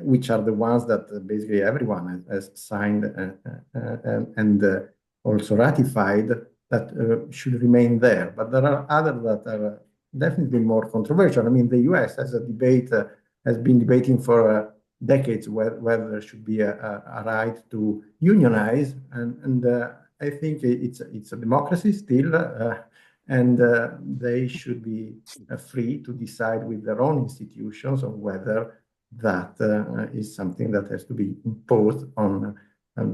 which are the ones that basically everyone has signed and also ratified, that should remain there. But there are others that are definitely more controversial. I mean, the US has been debating for decades whether there should be a right to unionize, and I think it's a democracy still, and they should be free to decide with their own institutions on whether that is something that has to be imposed on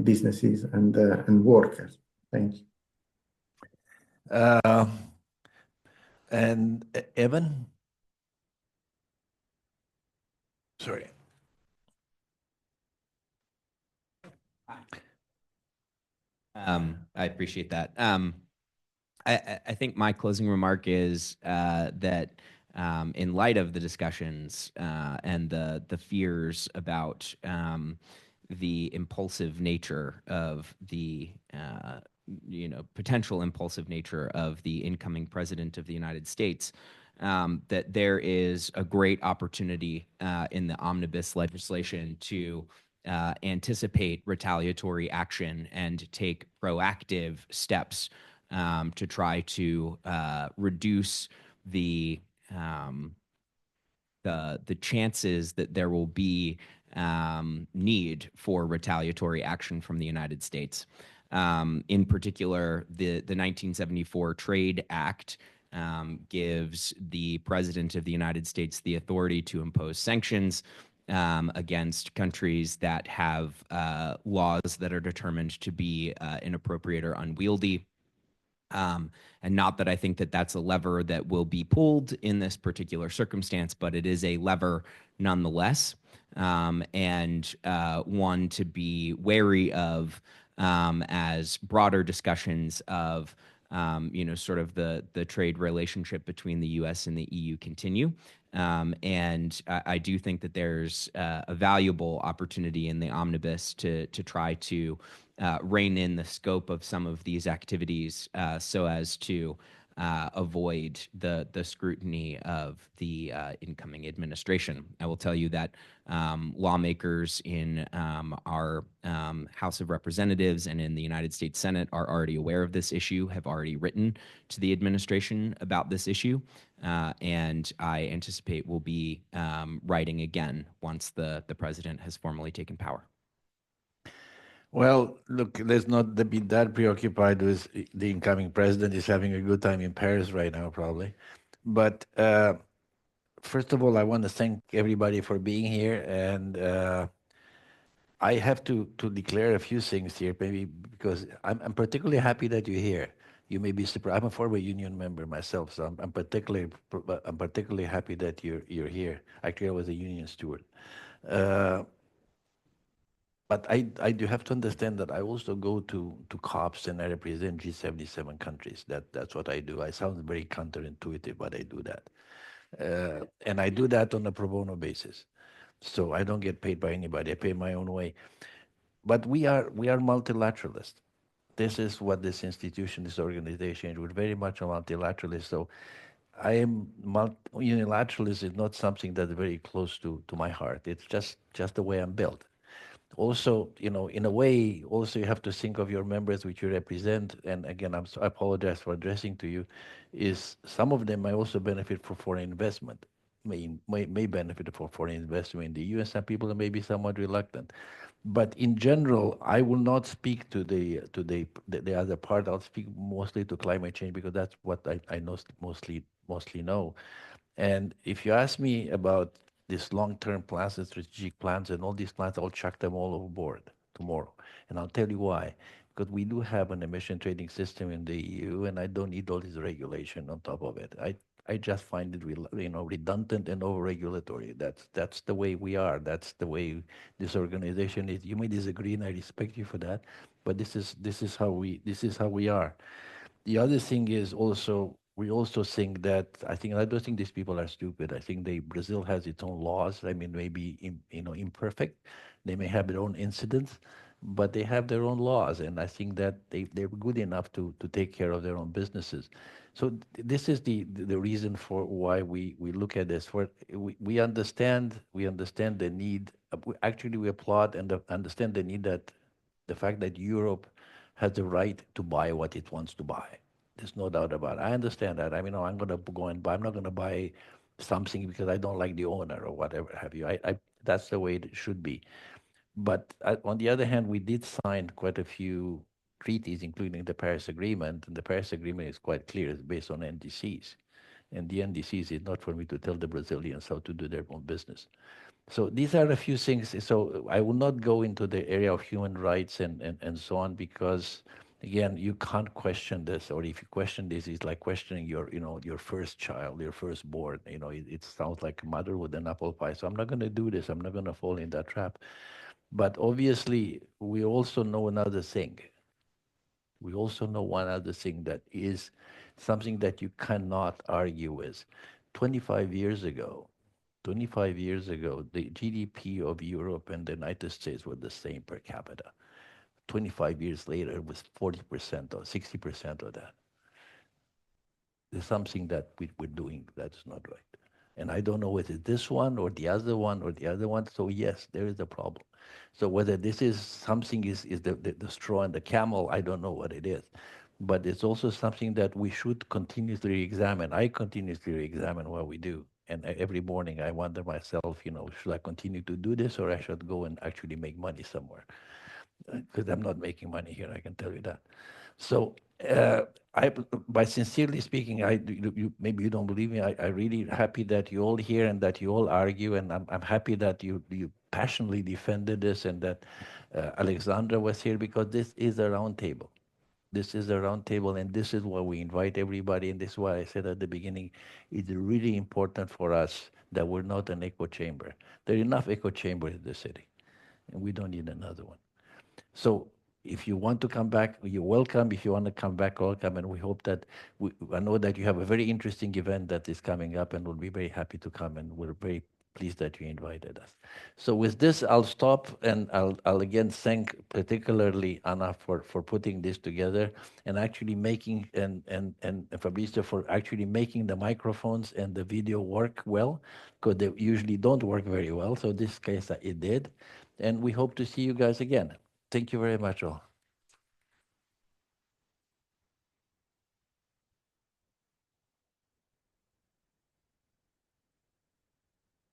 businesses and workers. Thank you. And Evan? Sorry. I appreciate that. I think my closing remark is that in light of the discussions and the fears about the impulsive nature of the potential impulsive nature of the incoming president of the United States, that there is a great opportunity in the omnibus legislation to anticipate retaliatory action and take proactive steps to try to reduce the chances that there will be need for retaliatory action from the United States. In particular, the 1974 Trade Act gives the President of the United States the authority to impose sanctions against countries that have laws that are determined to be inappropriate or unwieldy. And not that I think that that's a lever that will be pulled in this particular circumstance, but it is a lever nonetheless, and one to be wary of as broader discussions of sort of the trade relationship between the U.S. and the EU continue. And I do think that there's a valuable opportunity in the omnibus to try to rein in the scope of some of these activities so as to avoid the scrutiny of the incoming administration. I will tell you that lawmakers in our House of Representatives and in the United States Senate are already aware of this issue, have already written to the administration about this issue, and I anticipate will be writing again once the president has formally taken power. Well, look, let's not be that preoccupied with the incoming president. Is having a good time in Paris right now, probably. But first of all, I want to thank everybody for being here. And I have to declare a few things here, maybe because I'm particularly happy that you're here. You may be surprised. I'm a former union member myself, so I'm particularly happy that you're here. Actually, I was a union steward. But I do have to understand that I also go to COPs and I represent G77 countries. That's what I do. I sound very counterintuitive, but I do that. And I do that on a pro bono basis. So I don't get paid by anybody. I pay my own way. But we are multilateralists. This is what this institution, this organization is. We're very much a multilateralist. So Unilateralism is not something that's very close to my heart. It's just the way I'm built. Also, in a way, also you have to think of your members which you represent. And again, I apologize for addressing to you, is some of them may also benefit from foreign investment, may benefit from foreign investment in the EU, and some people may be somewhat reluctant. But in general, I will not speak to the other part. I'll speak mostly to climate change because that's what I know mostly know. And if you ask me about these long-term plans and strategic plans and all these plans, I'll chuck them all overboard tomorrow. And I'll tell you why. Because we do have an emission trading system in the EU, and I don't need all this regulation on top of it. I just find it redundant and over-regulatory. That's the way we are. That's the way this organization is. You may disagree, and I respect you for that, but this is how we are. The other thing is also, we also think that, I don't think these people are stupid. I think Brazil has its own laws. I mean, maybe imperfect. They may have their own incidents, but they have their own laws, and I think that they're good enough to take care of their own businesses. So this is the reason for why we look at this. We understand the need. Actually, we applaud and understand the need, that the fact that Europe has the right to buy what it wants to buy. There's no doubt about it. I understand that. I'm going to go and buy. I'm not going to buy something because I don't like the owner or whatever have you. That's the way it should be. But on the other hand, we did sign quite a few treaties, including the Paris Agreement. And the Paris Agreement is quite clear. It's based on NDCs. And the NDCs is not for me to tell the Brazilians how to do their own business. So these are a few things. So I will not go into the area of human rights and so on, because again, you can't question this, or if you question this, it's like questioning your first child, your firstborn. It sounds like a mother with an apple pie. So I'm not going to do this. I'm not going to fall in that trap. But obviously, we also know another thing. We also know one other thing that is something that you cannot argue with. 25 years ago, the GDP of Europe and the United States were the same per capita. 25 years later, it was 40% or 60% of that. There's something that we're doing that's not right. And I don't know whether it's this one or the other one or the other one. So yes, there is a problem. So whether this is something is the straw and the camel, I don't know what it is. But it's also something that we should continuously examine. I continuously examine what we do. And every morning I wonder myself, should I continue to do this, or I should go and actually make money somewhere? Because I'm not making money here, I can tell you that. So by sincerely speaking, maybe you don't believe me. I really happy that you all here and that you all argue, and I'm happy that you passionately defended this, and that Alexandra was here, because this is a round table. This is a round table, and this is why we invite everybody. And this is why I said at the beginning, it's really important for us that we're not an echo chamber. There are enough echo chambers in the city, and we don't need another one. So if you want to come back, you're welcome. If you want to come back, welcome. And we hope that I know that you have a very interesting event that is coming up, and we'll be very happy to come. And we're very pleased that you invited us. So with this, I'll stop, and I'll again thank particularly Anna for putting this together, and actually making and Fabrizio for actually making the microphones and the video work well, because they usually don't work very well. So this case it did, and we hope to see you guys again. Thank you very much all.